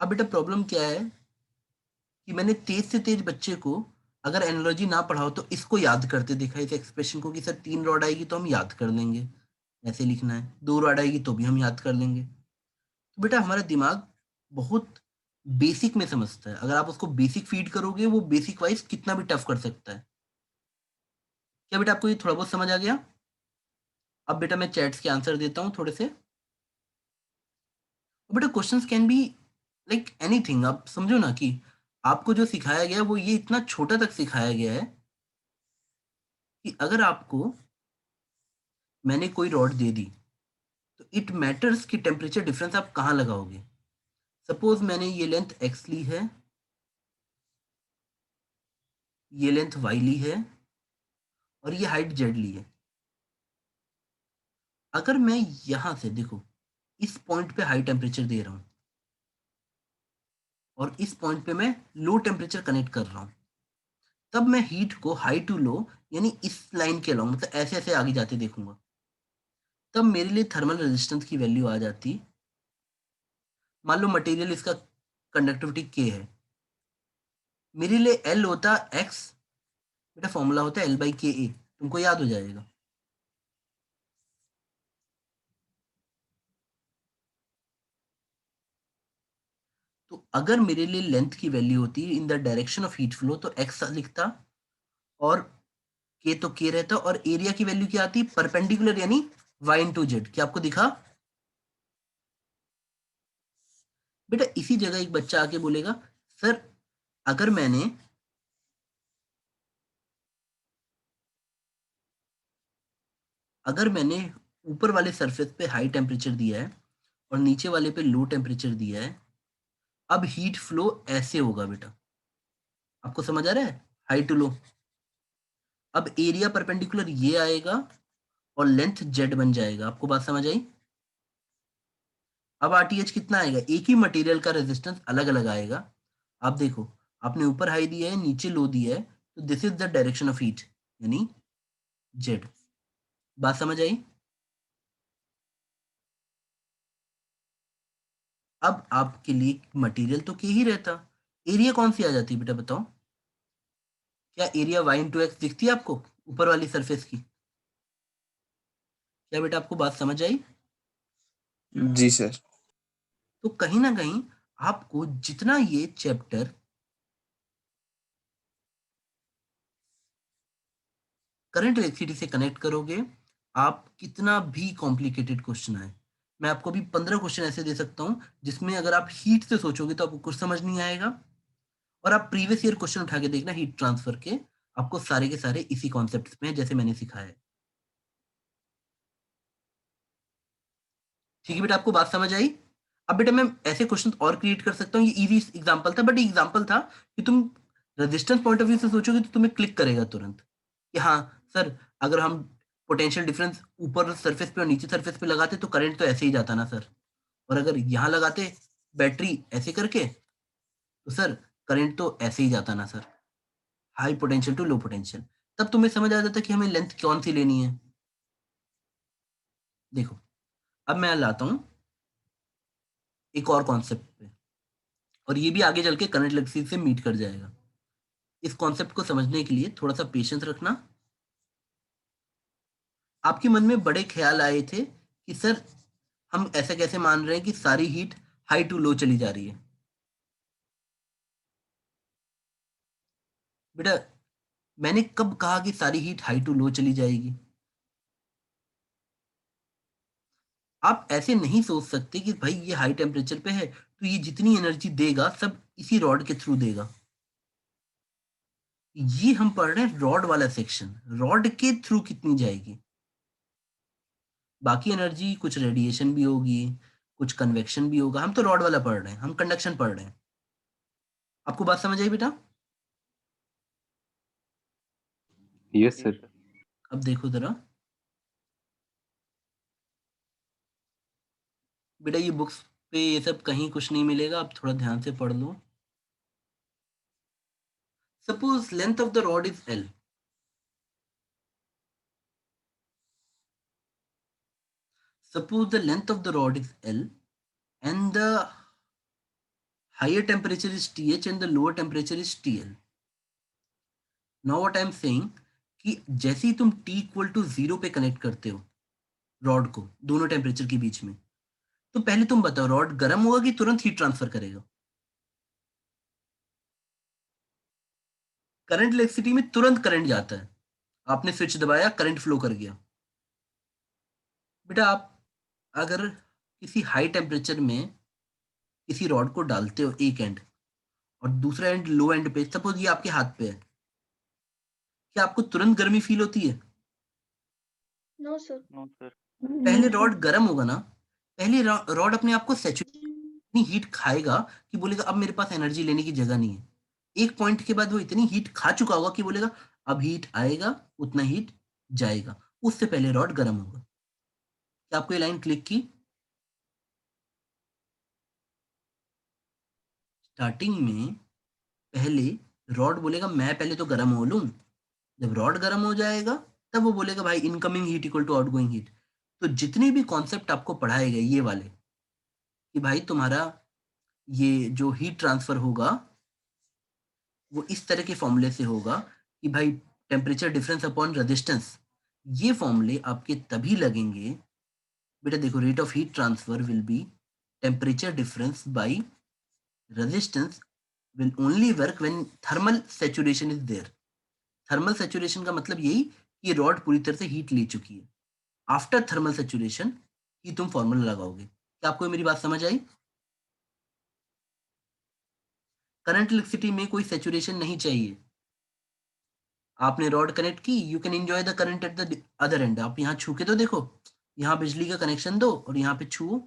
अब बेटा प्रॉब्लम क्या है कि मैंने तेज से तेज बच्चे को अगर एनालॉजी ना पढ़ाओ तो इसको याद करते देखा, इस एक्सप्रेशन को, कि सर 3 रॉड आएगी तो हम याद कर लेंगे, ऐसे लिखना है, 2 रॉड आएगी तो भी हम याद कर लेंगे। तो बेटा हमारा दिमाग बहुत बेसिक में समझता है, अगर आप उसको बेसिक फीड करोगे वो बेसिक वाइज कितना भी टफ कर सकता है। क्या बेटा आपको ये थोड़ा बहुत समझ आ गया? अब बेटा मैं चैट्स के आंसर देता हूँ थोड़े से। बेटा questions can be like anything, आप समझो ना कि आपको जो सिखाया गया है वो ये इतना छोटा तक सिखाया गया है कि अगर आपको मैंने कोई रॉड दे दी तो इट मैटर्स कि टेम्परेचर डिफरेंस आप कहाँ लगाओगे। सपोज मैंने ये लेंथ x ली है, ये लेंथ y ली है और ये हाइट z ली है। अगर मैं यहां से देखो इस पॉइंट पे हाई टेम्परेचर दे रहा हूं और इस पॉइंट पे मैं लो टेम्परेचर कनेक्ट कर रहा हूं, तब मैं हीट को हाई टू लो यानी इस लाइन के अलॉन्ग, मतलब ऐसे ऐसे आगे जाते देखूंगा, तब मेरे लिए थर्मल रेजिस्टेंस की वैल्यू आ जाती। मान लो मटेरियल इसका कंडक्टिविटी K है, मेरे लिए L होता x, बेटा फॉर्मूला होता है L बाई के ए, तुमको याद हो जाएगा। तो अगर मेरे लिए लेंथ की वैल्यू होती इन the direction of heat flow तो x लिखता और k तो k रहता, और एरिया की वैल्यू क्या आती? परपेंडिकुलर यानी y इंटू जेड। क्या आपको दिखा? बेटा इसी जगह एक बच्चा आके बोलेगा सर अगर मैंने ऊपर वाले सरफेस पे हाई टेम्परेचर दिया है और नीचे वाले पे लो टेम्परेचर दिया है, अब हीट फ्लो ऐसे होगा बेटा, आपको समझ आ रहा है? हाई टू लो, अब एरिया परपेंडिकुलर ये आएगा और लेंथ जेड बन जाएगा। आपको बात समझ आई? अब आरटीएच कितना आएगा? एक ही मटेरियल का रेजिस्टेंस अलग अलग आएगा। आप देखो, आपने ऊपर हाई दिया है, नीचे लो दिया है, तो this is the direction of heat यानी जेड। बात समझ आई? अब आपके लिए मटेरियल तो के ही रहता, एरिया कौन सी आ जाती बेटा बताओ? क्या एरिया y इंटू एक्स दिखती है आपको ऊपर वाली सरफेस की? क्या बेटा आपको बात समझ आई? जी सर। तो कहीं ना कहीं आपको जितना ये चैप्टर करंट इलेक्ट्रिसिटी से कनेक्ट करोगे, आप कितना भी कॉम्प्लिकेटेड क्वेश्चन आए, मैं आपको अभी 15 क्वेश्चन ऐसे दे सकता हूँ जिसमें अगर आप हीट से सोचोगे तो आपको कुछ समझ नहीं आएगा, और आप प्रीवियस ईयर क्वेश्चन उठा के देखना हीट ट्रांसफर के, आपको सारे के सारे इसी कॉन्सेप्ट में है जैसे मैंने सिखाया है। ठीक है बेटा, आपको बात समझ आई? अब बेटा मैं ऐसे क्वेश्चन और क्रिएट कर सकता हूँ, ये इजी एग्जांपल था, बट एग्जांपल था कि तुम रेजिस्टेंस पॉइंट ऑफ व्यू से सोचोगे तो तुम्हें क्लिक करेगा तुरंत कि हाँ सर, अगर हम पोटेंशियल डिफरेंस ऊपर सरफेस पे और नीचे सरफेस पे लगाते तो करंट तो ऐसे ही जाता ना सर, और अगर यहाँ लगाते बैटरी ऐसे करके तो सर करंट तो ऐसे ही जाता ना sir, high potential to low potential. तब तुम्हें समझ आ जाता कि हमें लेंथ कौन सी लेनी है। देखो अब मैं लाता हूं एक और कॉन्सेप्ट पे, और ये भी आगे चल के करंट इलेक्ट्रिसिटी से मीट कर जाएगा। इस कॉन्सेप्ट को समझने के लिए थोड़ा सा पेशेंस रखना। आपके मन में बड़े ख्याल आए थे कि सर हम ऐसा कैसे मान रहे हैं कि सारी हीट हाई टू लो चली जा रही है। बेटा मैंने कब कहा कि सारी हीट हाई टू लो चली जाएगी? आप ऐसे नहीं सोच सकते कि भाई ये हाई टेम्परेचर पे है तो ये जितनी एनर्जी देगा सब इसी रॉड के थ्रू देगा। ये हम पढ़ रहे हैं रॉड वाला सेक्शन, रॉड के थ्रू कितनी जाएगी। बाकी एनर्जी कुछ रेडिएशन भी होगी, कुछ कन्वेक्शन भी होगा, हम तो रॉड वाला पढ़ रहे हैं, हम कंडक्शन पढ़ रहे हैं। आपको बात समझ आई बेटा? Yes Yes, sir. sir. अब देखो जरा बेटा, ये बुक्स पे ये सब कहीं कुछ नहीं मिलेगा, आप थोड़ा ध्यान से पढ़ लो। Suppose length of the rod is L, suppose the length of the rod is L and the higher temperature is TH and the lower temperature is TL. Now what I am saying कि जैसे ही तुम T इक्वल टू 0 पे कनेक्ट करते हो रॉड को दोनों टेम्परेचर के बीच में, तो पहले तुम बताओ रॉड गर्म होगा कि तुरंत हीट ट्रांसफर करेगा? करंट इलेक्ट्रिसिटी में तुरंत करंट जाता है, आपने स्विच दबाया करंट फ्लो कर गया। बेटा आप अगर किसी हाई टेम्परेचर में किसी रॉड को डालते हो एक एंड और दूसरा एंड लो एंड पे, सपोज ये आपके हाथ पे है, क्या आपको तुरंत गर्मी फील होती है? No sir. No, sir. पहले रॉड गर्म होगा ना, पहले रॉड अपने आप को इतनी हीट खाएगा कि बोलेगा अब मेरे पास एनर्जी लेने की जगह नहीं है। एक पॉइंट के बाद वो इतनी हीट खा चुका होगा कि बोलेगा अब हीट आएगा उतना हीट जाएगा, उससे पहले रॉड गर्म होगा। क्या आपको ये लाइन क्लिक की? स्टार्टिंग में पहले रॉड बोलेगा मैं पहले तो गर्म हो लूं, जब रॉड गर्म हो जाएगा तब वो बोलेगा भाई incoming heat equal to outgoing heat. तो जितने भी कॉन्सेप्ट आपको पढ़ाए गए ये वाले कि भाई तुम्हारा ये जो हीट ट्रांसफर होगा वो इस तरह के फॉर्मूले से होगा कि भाई टेम्परेचर डिफरेंस अपॉन रेजिस्टेंस, ये फॉर्मूले आपके तभी लगेंगे। बेटा देखो rate of heat transfer will be temperature difference by resistance will only work when thermal saturation is there. Thermal saturation का मतलब यही कि रॉड पूरी तरह से हीट ले चुकी है। आफ्टर थर्मल सैचुरेशन ही तुम फॉर्मूला लगाओगे। क्या आपको मेरी बात समझ आई? करंट इलेक्ट्रिसिटी में कोई सैचुरेशन नहीं चाहिए। आपने रॉड कनेक्ट की, you can enjoy the current at the other and. आप यहाँ छू के तो देखो, यहाँ बिजली का कनेक्शन दो और यहाँ पे छुओ,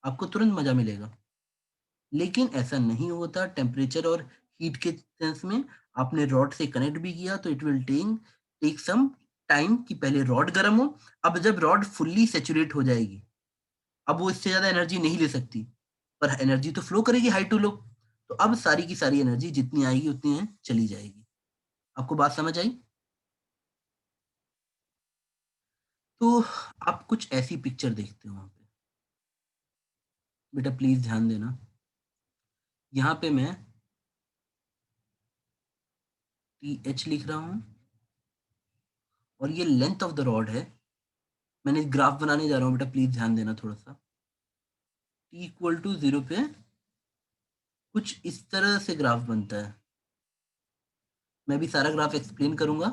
आपको तुरंत मजा मिलेगा। लेकिन ऐसा नहीं होता टेम्परेचर और हीट के सेंस में। आपने रॉड से कनेक्ट भी किया तो it will take some time कि पहले रॉड गर्म हो। अब जब रॉड फुल्ली सेचुरेट हो जाएगी, अब वो इससे ज्यादा एनर्जी नहीं ले सकती, पर एनर्जी तो फ्लो करेगी हाई टू लो, तो अब सारी की सारी एनर्जी जितनी आएगी उतनी चली जाएगी। आपको बात समझ आई? तो आप कुछ ऐसी पिक्चर देखते हो वहां पे, बेटा प्लीज ध्यान देना। यहाँ पे मैं TH लिख रहा हूँ और ये लेंथ ऑफ द रॉड है। मैंने ग्राफ बनाने जा रहा हूँ, बेटा प्लीज ध्यान देना थोड़ा सा। T इक्वल टू 0 पे कुछ इस तरह से ग्राफ बनता है। मैं भी सारा ग्राफ एक्सप्लेन करूंगा।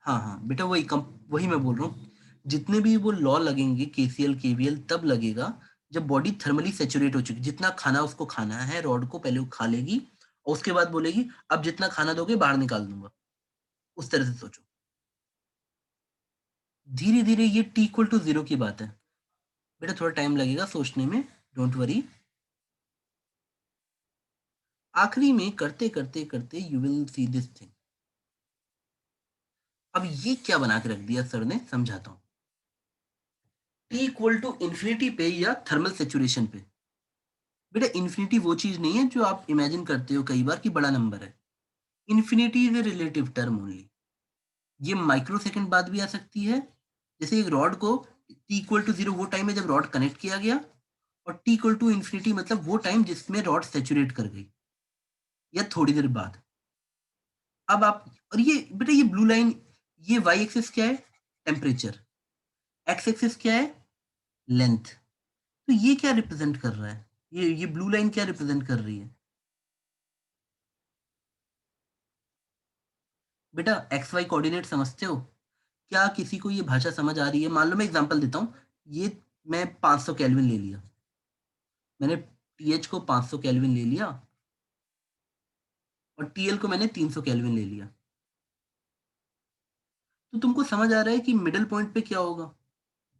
हाँ बेटा, वही मैं बोल रहा हूँ। जितने भी वो लॉ लगेंगे केसीएल केवीएल तब लगेगा जब बॉडी थर्मली सेचुरेट हो चुकी, जितना खाना उसको खाना है रॉड को पहले वो खा लेगी और उसके बाद बोलेगी अब जितना खाना दोगे बाहर निकाल दूंगा। उस तरह से सोचो। धीरे धीरे ये t इक्वल टू 0 की बात है बेटा, थोड़ा टाइम लगेगा सोचने में, डोंट वरी। आखिरी में करते करते करते you will see this thing. अब ये क्या बना के रख दिया सर ने, समझाता हूं। t इक्वल टू इन्फिनिटी पे या थर्मल सेचुरेशन पे, बेटा इन्फिनिटी वो चीज नहीं है जो आप इमेजिन करते हो कई बार कि बड़ा नंबर है। Infinity is a relative term only. ये माइक्रो सेकंड बाद भी आ सकती है। जैसे एक रॉड को t इक्वल टू 0 वो टाइम है जब रॉड कनेक्ट किया गया, और t इक्वल टू इन्फिनिटी मतलब वो टाइम जिसमें रॉड सेचुरेट कर गई, या थोड़ी देर बाद। अब आप, और ये बेटा ये ब्लू लाइन, ये वाई एक्सिस क्या है, टेम्परेचर, एक्स एक्सिस क्या है, लेंथ। तो ये क्या रिप्रेजेंट कर रहा है, ये ब्लू लाइन क्या रिप्रेजेंट कर रही है बेटा? एक्स वाई कोऑर्डिनेट समझते हो? क्या किसी को ये भाषा समझ आ रही है? मान लो मैं एग्जांपल देता हूँ, ये मैं 500 केल्विन ले लिया, मैंने टीएच को 500 केल्विन ले लिया और टीएल को मैंने 300 केल्विन ले लिया। तो तुमको समझ आ रहा है कि मिडिल पॉइंट पे क्या होगा?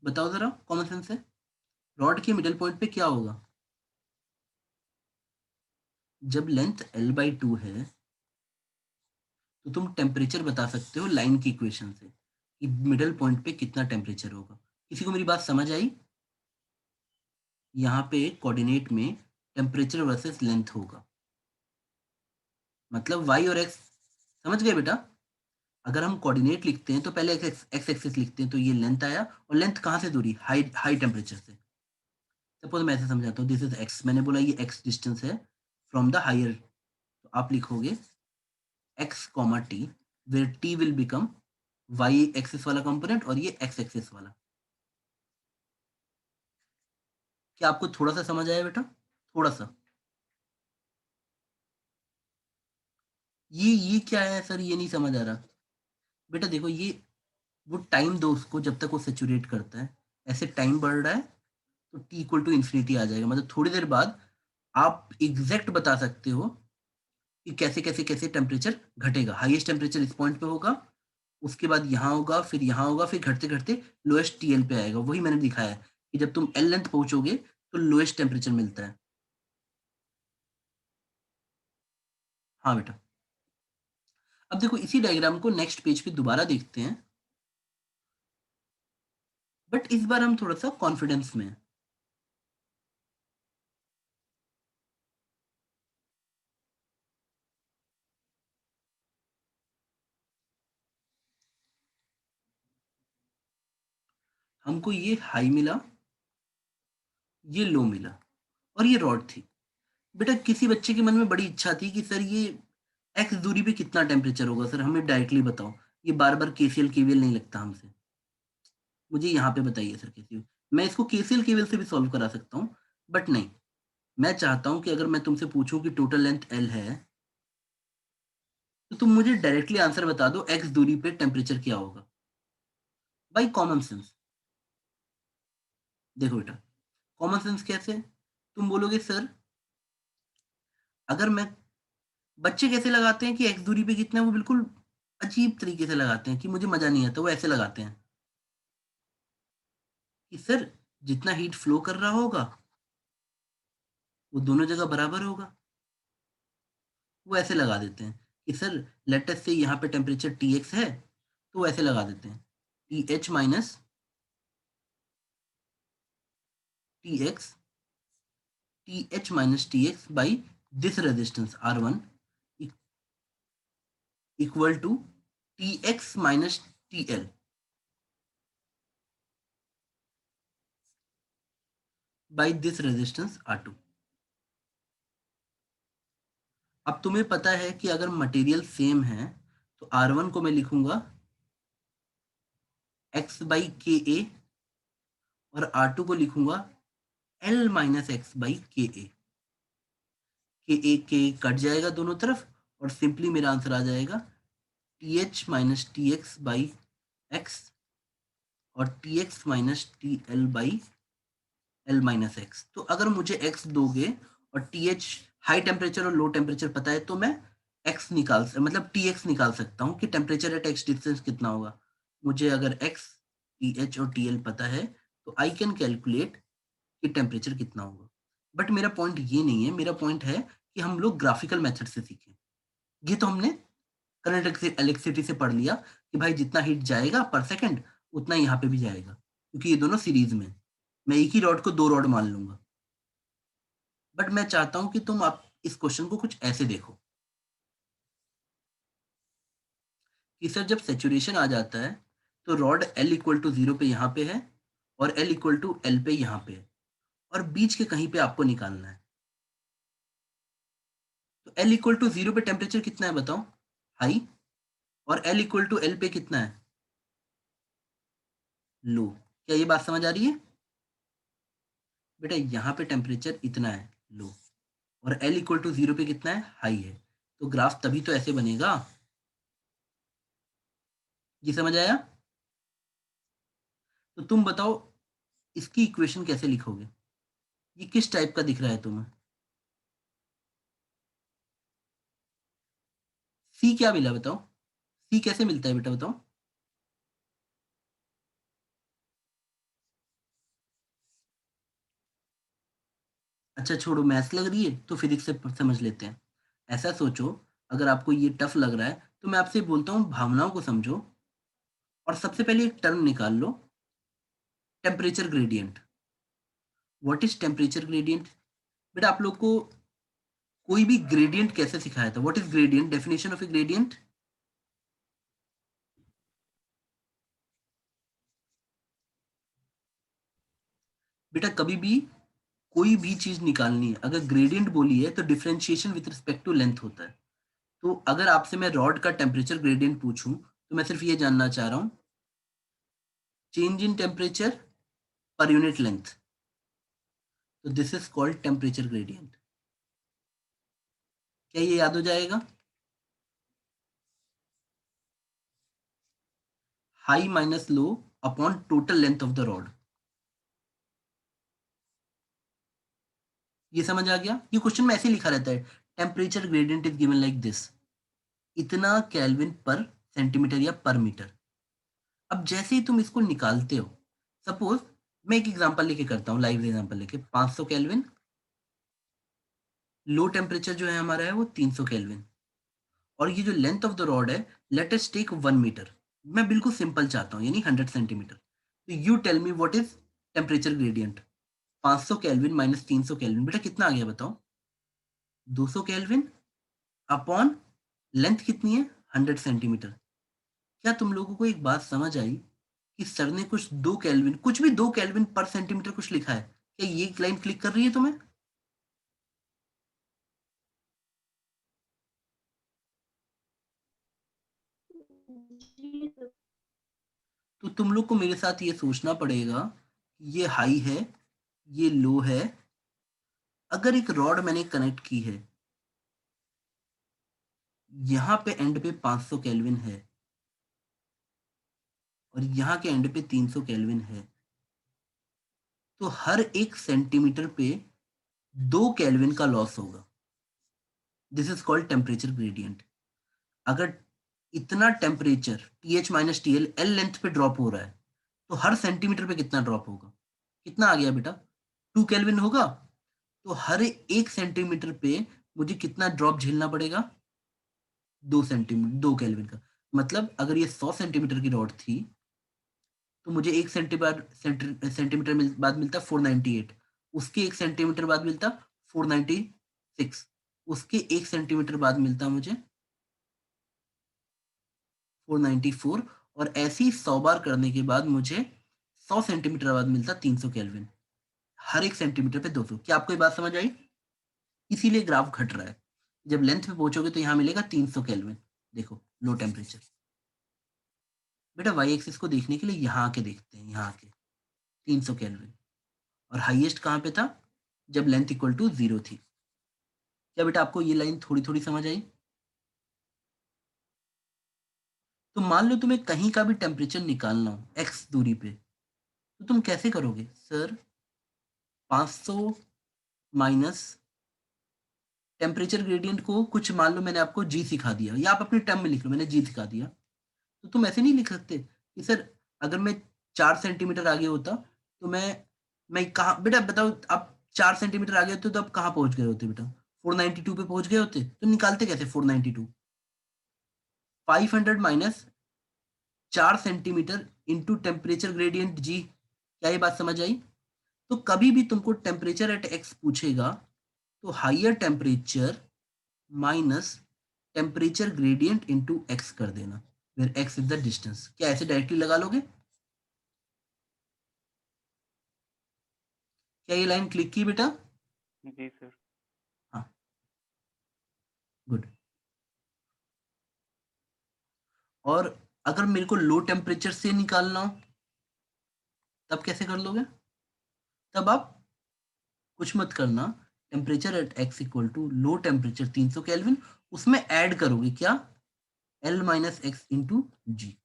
बताओ जरा, कॉमन सेंस से। रॉड के मिडिल पॉइंट पे क्या होगा? जब लेंथ L/2 है तो तुम टेम्परेचर बता सकते हो लाइन की इक्वेशन से कि मिडिल पॉइंट पे कितना टेम्परेचर होगा। किसी को मेरी बात समझ आई? यहाँ पे कोऑर्डिनेट में टेम्परेचर वर्सेस लेंथ होगा, मतलब y और x। समझ गए बेटा? अगर हम कोऑर्डिनेट लिखते हैं तो पहले एक्स एक्सिस लिखते हैं, तो ये लेंथ आया, और लेंथ कहाँ से दूरी, हाई हाई टेम्परेचर से। सपोज मैं ऐसे समझाता हूँ, दिस इज एक्स, मैंने बोला ये एक्स डिस्टेंस है फ्रॉम द हायर, तो आप लिखोगे X comma T, where T will become Y axis वाला कंपोनेंट और ये एक्स एक्सिस वाला। क्या आपको थोड़ा सा समझ आया बेटा? थोड़ा सा। ये क्या है सर, ये नहीं समझ आ रहा। बेटा देखो, ये वो टाइम दो उसको जब तक वो सेचुरेट करता है, ऐसे टाइम बढ़ रहा है तो t इक्वल टू इन्फिनिटी आ जाएगा, मतलब थोड़ी देर बाद आप एग्जैक्ट बता सकते हो कि कैसे कैसे कैसे टेम्परेचर घटेगा। हाईएस्ट टेम्परेचर इस पॉइंट पे होगा, उसके बाद यहाँ होगा, फिर यहाँ होगा, फिर घटते घटते लोएस्ट टीएल पे आएगा। वही मैंने दिखाया है कि जब तुम एल लेंथ पहुंचोगे तो लोएस्ट टेम्परेचर मिलता है। हाँ बेटा। अब देखो इसी डायग्राम को नेक्स्ट पेज पे दोबारा देखते हैं, बट इस बार हम थोड़ा सा कॉन्फिडेंस में हैं। हमको ये हाई मिला, ये लो मिला, और ये रॉड थी। बेटा किसी बच्चे के मन में बड़ी इच्छा थी कि सर ये एक्स दूरी पे कितना टेम्परेचर होगा, सर हमें डायरेक्टली बताओ, ये बार बार केसीएल केवीएल नहीं लगता हमसे, मुझे यहाँ पे बताइए सर केसीएल। मैं इसको केसीएल केवीएल से भी सॉल्व करा सकता हूँ, बट नहीं, मैं चाहता हूँ कि अगर मैं तुमसे पूछूं कि टोटल लेंथ एल है, तो तुम मुझे डायरेक्टली आंसर बता दो एक्स दूरी पे टेम्परेचर क्या होगा, बाई कॉमन सेंस। देखो बेटा, कॉमन सेंस कैसे? तुम बोलोगे सर, अगर मैं, बच्चे कैसे लगाते हैं कि एक्स दूरी पे कितना है, वो बिल्कुल अजीब तरीके से लगाते हैं कि मुझे मजा नहीं आता, वो ऐसे लगाते हैं कि सर जितना हीट फ्लो कर रहा होगा वो दोनों जगह बराबर होगा। वो ऐसे लगा देते हैं कि सर लेट अस से यहाँ पे टेम्परेचर टी एक्स है, तो वो ऐसे लगा देते हैं T H minus T X, T H minus T X by this resistance R one equal to T X minus T L by this resistance R two. अब तुम्हें पता है कि अगर मटेरियल सेम है तो आर वन को मैं लिखूंगा एक्स बाई के ए, और आर टू को लिखूंगा L minus x by K ए। के ए के कट जाएगा दोनों तरफ, और सिंपली मेरा आंसर आ जाएगा TH minus TX by X और TX minus TL by L minus x. तो अगर मुझे x दोगे और TH हाई टेम्परेचर और लो टेम्परेचर पता है तो मैं x मतलब TX निकाल सकता हूँ कि टेम्परेचर एट x डिस्टेंस कितना होगा। मुझे अगर x, TH और TL पता है तो आई कैन कैलकुलेट कि टेम्परेचर कितना होगा। बट मेरा पॉइंट ये नहीं है, मेरा पॉइंट है कि हम लोग ग्राफिकल मेथड से सीखें। ये तो हमने करंट इलेक्ट्रिसिटी से पढ़ लिया कि भाई जितना हीट जाएगा पर सेकंड उतना यहाँ पे भी जाएगा, क्योंकि ये दोनों सीरीज में है। मैं एक ही रॉड को दो रॉड मान लूंगा। बट मैं चाहता हूं कि तुम आप इस क्वेश्चन को कुछ ऐसे देखो कि सर जब सेचुरेशन आ जाता है तो रॉड L इक्वल टू 0 पे यहाँ पे है और L इक्वल टू L पे यहाँ पे है और बीच के कहीं पे आपको निकालना है। तो L इक्वल टू 0 पे टेम्परेचर कितना है बताओ, हाई, और L इक्वल टू L पे कितना है, लो। क्या ये बात समझ आ रही है बेटा? यहाँ पे टेम्परेचर इतना है, लो, और L इक्वल टू 0 पे कितना है, हाई है। तो ग्राफ तभी तो ऐसे बनेगा। ये समझ आया? तो तुम बताओ इसकी इक्वेशन कैसे लिखोगे? ये किस टाइप का दिख रहा है तुम्हें? सी क्या मिला बताओ? सी कैसे मिलता है बेटा बताओ? अच्छा छोड़ो, मैथ्स लग रही है तो फिजिक्स से समझ लेते हैं। ऐसा सोचो, अगर आपको ये टफ लग रहा है तो मैं आपसे बोलता हूँ भावनाओं को समझो और सबसे पहले एक टर्म निकाल लो, temperature gradient. What is temperature gradient? बेटा आप लोग को कोई भी ग्रेडियंट कैसे सिखाया था? What is gradient? Definition of A gradient. बेटा कभी भी कोई भी चीज निकालनी है, अगर ग्रेडियंट बोली है तो differentiation with respect to length होता है। तो अगर आपसे मैं रॉड का टेम्परेचर ग्रेडियंट पूछूं तो मैं सिर्फ ये जानना चाह रहा हूं, change in temperature per unit length. तो this is called temperature gradient. क्या ये याद हो जाएगा? High minus low upon total length of the rod. ये समझ आ गया? ये क्वेश्चन में ऐसे लिखा रहता है, temperature gradient is given like this, इतना केल्विन पर सेंटीमीटर या पर मीटर। अब जैसे ही तुम इसको निकालते हो, सपोज मैं एक एग्जांपल लेके करता हूँ, लाइव एग्जांपल लेके, 500 केल्विन, लो टेम्परेचर जो है हमारा है वो 300 केल्विन, और ये जो लेंथ ऑफ द रॉड है, लेट अस टेक 1 मीटर। मैं बिल्कुल सिंपल चाहता हूँ, यानी 100 सेंटीमीटर। तो you tell me what is temperature gradient. 500 kelvin minus 300 kelvin, बेटा कितना आ गया बताओ? 200 केल्विन अपॉन लेंथ कितनी है, 100 सेंटीमीटर। क्या तुम लोगों को एक बात समझ आई कि सर ने कुछ 2 केल्विन, कुछ भी 2 केल्विन पर सेंटीमीटर कुछ लिखा है? क्या ये लाइन क्लिक कर रही है तुम्हें? जी सर। तो तुम लोग को मेरे साथ ये सोचना पड़ेगा, ये हाई है, ये लो है। अगर एक रॉड मैंने कनेक्ट की है, यहाँ पे एंड पे 500 केल्विन है और यहाँ के एंड पे 300 केल्विन है, तो हर एक सेंटीमीटर पे 2 केल्विन का लॉस होगा। This is called temperature gradient. अगर इतना temperature TH minus TL L length पे ड्रॉप हो रहा है तो हर सेंटीमीटर पे कितना ड्रॉप होगा? कितना आ गया बेटा? 2 केल्विन होगा। तो हर एक सेंटीमीटर पे मुझे कितना ड्रॉप झेलना पड़ेगा? 2 सेंटीमीटर, 2 केल्विन का। मतलब अगर ये 100 सेंटीमीटर की रॉड थी तो मुझे एक सेंटीमीटर बाद मिलता 498, उसके एक सेंटीमीटर बाद मिलता 496, उसके एक सेंटीमीटर बाद मिलता मुझे 494, और ऐसे ही 100 बार करने के बाद मुझे 100 सेंटीमीटर बाद मिलता 300 केल्विन। हर एक सेंटीमीटर पे 200। क्या आपको ये बात समझ आई? इसीलिए ग्राफ घट रहा है। जब लेंथ पे पहुंचोगे तो यहाँ मिलेगा 300 केल्विन। देखो लो टेम्परेचर। बेटा वाई एक्सिस को देखने के लिए यहाँ आके देखते हैं, यहाँ आके 300 केल्विन, और हाईएस्ट कहाँ पे था? जब लेंथ इक्वल टू 0 थी। क्या बेटा आपको ये लाइन थोड़ी थोड़ी समझ आई? तो मान लो तुम्हें कहीं का भी टेम्परेचर निकालना हो x दूरी पे, तो तुम कैसे करोगे? सर 500 माइनस टेम्परेचर ग्रेडियंट को कुछ मान लो मैंने आपको g सिखा दिया, या आप अपने टर्म में लिख लो, मैंने g सिखा दिया, तो तुम ऐसे नहीं लिख सकते कि सर अगर मैं 4 सेंटीमीटर आगे होता तो मैं कहाँ, बेटा बताओ, आप 4 सेंटीमीटर आगे होते तो आप कहाँ पहुंच गए होते बेटा? 492 पे पहुंच गए होते। तो निकालते कैसे 492? 500 minus 4 centimetre into temperature gradient जी। क्या ये बात समझ आई? तो कभी भी तुमको टेम्परेचर एट एक्स पूछेगा तो higher temperature minus temperature gradient into X कर देना, where X is the distance. क्या ऐसे डायरेक्टली लगा लोगे? क्या ये लाइन क्लिक की बेटा? जी सर। हाँ, गुड। और अगर मेरे को लो टेम्परेचर से निकालना हो तब कैसे कर लोगे? तब आप कुछ मत करना, temperature at X equal to low temperature 300 kelvin, उसमें ऐड करोगे क्या? L minus X into G.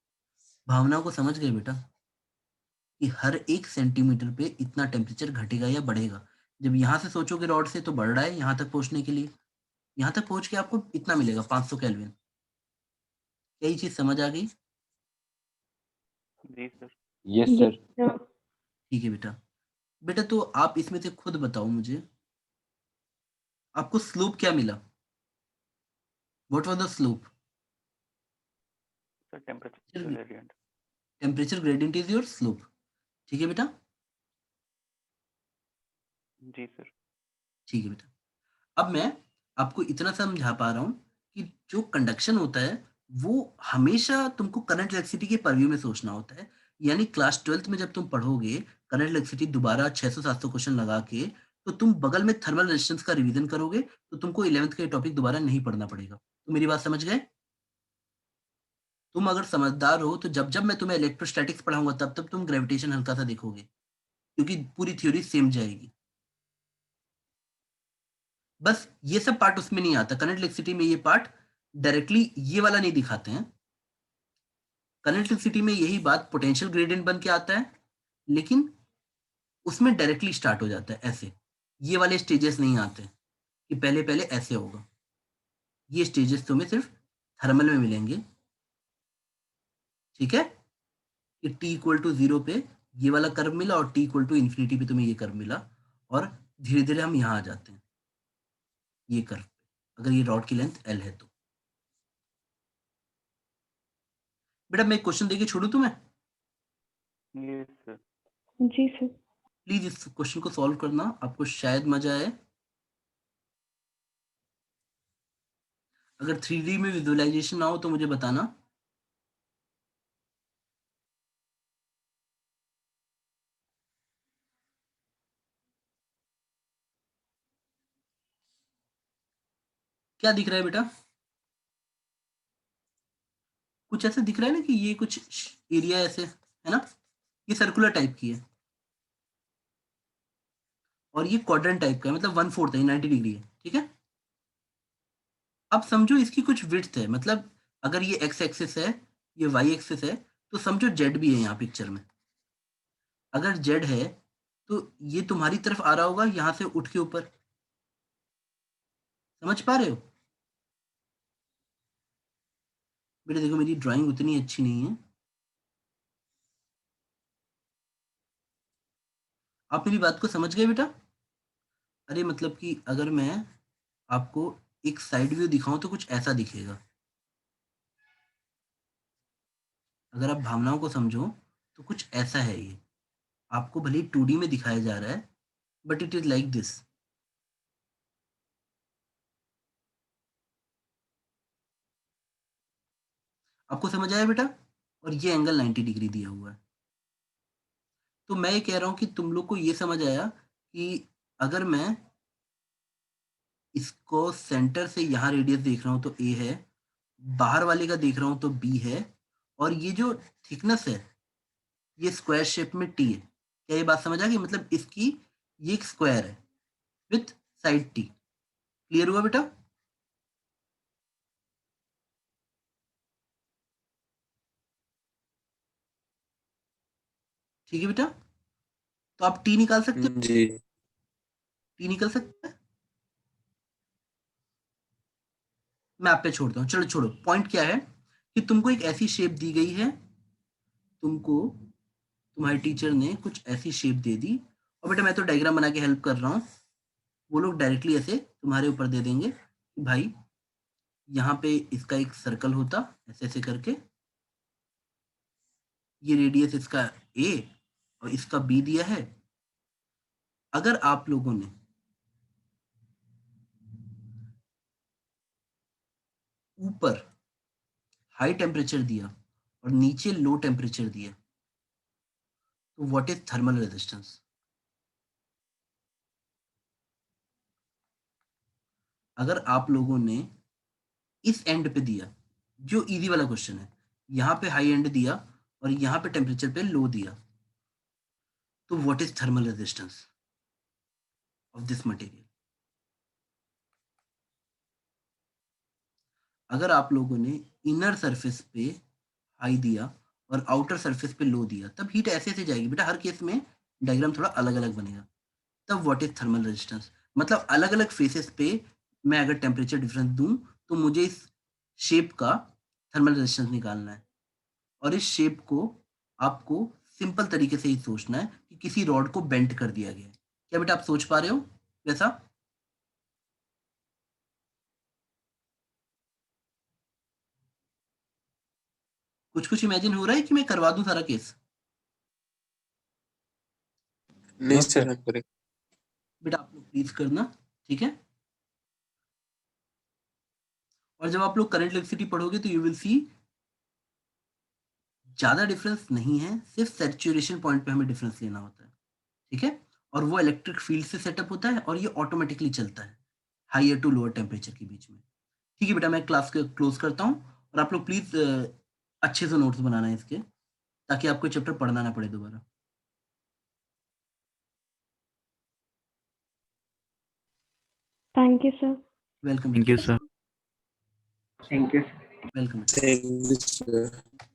भावना को समझ गए बेटा कि हर 1 सेंटीमीटर पे इतना टेम्परेचर घटेगा या बढ़ेगा। जब यहाँ से सोचोगे रॉड से तो बढ़ रहा है यहाँ तक पहुंचने के लिए, यहाँ तक पहुंच के आपको इतना मिलेगा 500 केल्विन। क्या ये चीज समझ आ गई? जी सर। यस ये सर। ठीक है बेटा। बेटा तो आप इसमें से खुद बताओ मुझे, आपको स्लोप क्या मिला? What was the slope? Sir temperature gradient. Temperature gradient is your slope. ठीक है बेटा? जी सर। ठीक है बेटा। अब मैं आपको इतना समझा पा रहा हूँ कि जो कंडक्शन होता है वो हमेशा तुमको करंट इलेक्ट्रिसिटी के परव्यू में सोचना होता है। यानी क्लास 12th में जब तुम पढ़ोगे करंट इलेक्ट्रिसिटी दोबारा 600-700 क्वेश्चन लगा के, तो तुम बगल में थर्मल रेजिस्टेंस का रिवीजन करोगे, तो तुमको 11th का टॉपिक दोबारा नहीं पढ़ना पड़ेगा। तो मेरी बात समझ गए? तुम अगर समझदार हो तो जब जब मैं तुम्हें इलेक्ट्रोस्टैटिक्स पढ़ाऊंगा तब तब तुम ग्रेविटेशन हल्का सा देखोगे, क्योंकि पूरी थ्योरी सेम जाएगी। बस ये सब पार्ट उसमें नहीं आता, करंट इलेक्ट्रिसिटी में ये पार्ट डायरेक्टली ये वाला नहीं दिखाते हैं। करंट इलेक्ट्रिसिटी में यही बात पोटेंशियल ग्रेडियंट बन के आता है, लेकिन उसमें डायरेक्टली स्टार्ट हो जाता है ऐसे। ये वाले स्टेजेस नहीं आते कि पहले पहले ऐसे होगा। ये स्टेजेस तुम्हें सिर्फ थर्मल में मिलेंगे। ठीक है? कि t इक्वल टू 0 पे ये वाला कर्व मिला और t इक्वल टू इन्फिनिटी पे तुम्हें ये कर्व मिला, और धीरे धीरे हम यहाँ आ जाते हैं ये कर्व पे, अगर ये रॉड की लेंथ l है तो। बेटा मैं एक क्वेश्चन देके छोड़ू तुम्हें? Yes sir. जी सर। प्लीज इस क्वेश्चन को सॉल्व करना, आपको शायद मजा आए। अगर 3D में विजुअलाइजेशन ना हो तो मुझे बताना। क्या दिख रहा है बेटा? कुछ ऐसा दिख रहा है ना कि ये कुछ एरिया ऐसे है ना, ये सर्कुलर टाइप की है और ये क्वाड्रेंट टाइप का है, मतलब 1/4 है, 90 डिग्री है। ठीक है? अब समझो इसकी कुछ विड्थ है, मतलब अगर ये एक्स एक्सिस है, ये वाई एक्सिस है, तो समझो जेड भी है यहाँ पिक्चर में। अगर जेड है तो ये तुम्हारी तरफ आ रहा होगा यहाँ से उठ के ऊपर। समझ पा रहे हो? बेटा देखो मेरी ड्राइंग उतनी अच्छी नहीं है, आप मेरी बात को समझ गए बेटा? अरे मतलब कि अगर मैं आपको एक साइड व्यू दिखाऊं तो कुछ ऐसा दिखेगा। अगर आप भावनाओं को समझो तो कुछ ऐसा है ये। आपको भले 2D में दिखाया जा रहा है, but it is like this. आपको समझ आया बेटा? और ये एंगल 90 डिग्री दिया हुआ है। तो मैं ये कह रहा हूं कि तुम लोग को ये समझ आया कि अगर मैं इसको सेंटर से यहाँ रेडियस देख रहा हूँ तो ए है, बाहर वाले का देख रहा हूँ तो बी है, और ये जो थिकनेस है ये स्क्वायर शेप में टी है। क्या ये बात समझ आ गई? मतलब इसकी ये एक स्क्वायर है विथ साइड टी। क्लियर हुआ बेटा? ठीक है बेटा, तो आप टी निकाल सकते हो, जी टी निकल सकता है। मैं आप पे छोड़ता हूँ, चलो छोड़ो। पॉइंट क्या है कि तुमको एक ऐसी शेप दी गई है, तुमको तुम्हारे टीचर ने कुछ ऐसी शेप दे दी, और बेटा मैं तो डायग्राम बना के हेल्प कर रहा हूँ, वो लोग डायरेक्टली ऐसे तुम्हारे ऊपर दे देंगे कि भाई यहाँ पे इसका एक सर्कल होता ऐसे ऐसे करके, ये रेडियस इसका ए और इसका बी दिया है। अगर आप लोगों ने ऊपर हाई टेम्परेचर दिया और नीचे लो टेम्परेचर दिया, तो व्हाट इज थर्मल रेजिस्टेंस? अगर आप लोगों ने इस एंड पे दिया, जो इजी वाला क्वेश्चन है, यहाँ पे हाई एंड दिया और यहाँ पे टेम्परेचर पे लो दिया, तो what is thermal resistance of this material? अगर आप लोगों ने इनर सरफेस पे हाई दिया और आउटर सरफेस पे लो दिया, तब हीट ऐसे ऐसे जाएगी बेटा, हर केस में डायग्राम थोड़ा अलग अलग बनेगा। तब व्हाट इज थर्मल रेजिस्टेंस? मतलब अलग अलग फेसेस पे मैं अगर टेम्परेचर डिफरेंस दूं, तो मुझे इस शेप का थर्मल रेजिस्टेंस निकालना है, और इस शेप को आपको सिंपल तरीके से ही सोचना है कि किसी रॉड को बेंट कर दिया गया है। क्या बेटा आप सोच पा रहे हो वैसा? कुछ कुछ इमेजिन हो रहा है कि मैं करवा दूं सारा केस? नहीं सर, हम करेंगे। बेटा आप लोग प्लीज करना, ठीक है? और जब आप लोग करंट इलेक्ट्रिसिटी पढ़ोगे तो यू विल सी ज्यादा डिफरेंस नहीं है, सिर्फ सैचुरेशन पॉइंट पे हमें डिफरेंस लेना होता है, ठीक है? और वो इलेक्ट्रिक फील्ड से सेटअप होता है और ये ऑटोमेटिकली चलता है हायर टू लोअर टेम्परेचर के बीच में। ठीक है बेटा, मैं क्लास को क्लोज करता हूँ, और आप लोग प्लीज अच्छे से नोट्स बनाना है इसके, ताकि आपको चैप्टर पढ़ना ना पड़े दोबारा। Thank you, sir. Welcome, Thank you, sir. Thank you. Welcome. Thank you sir.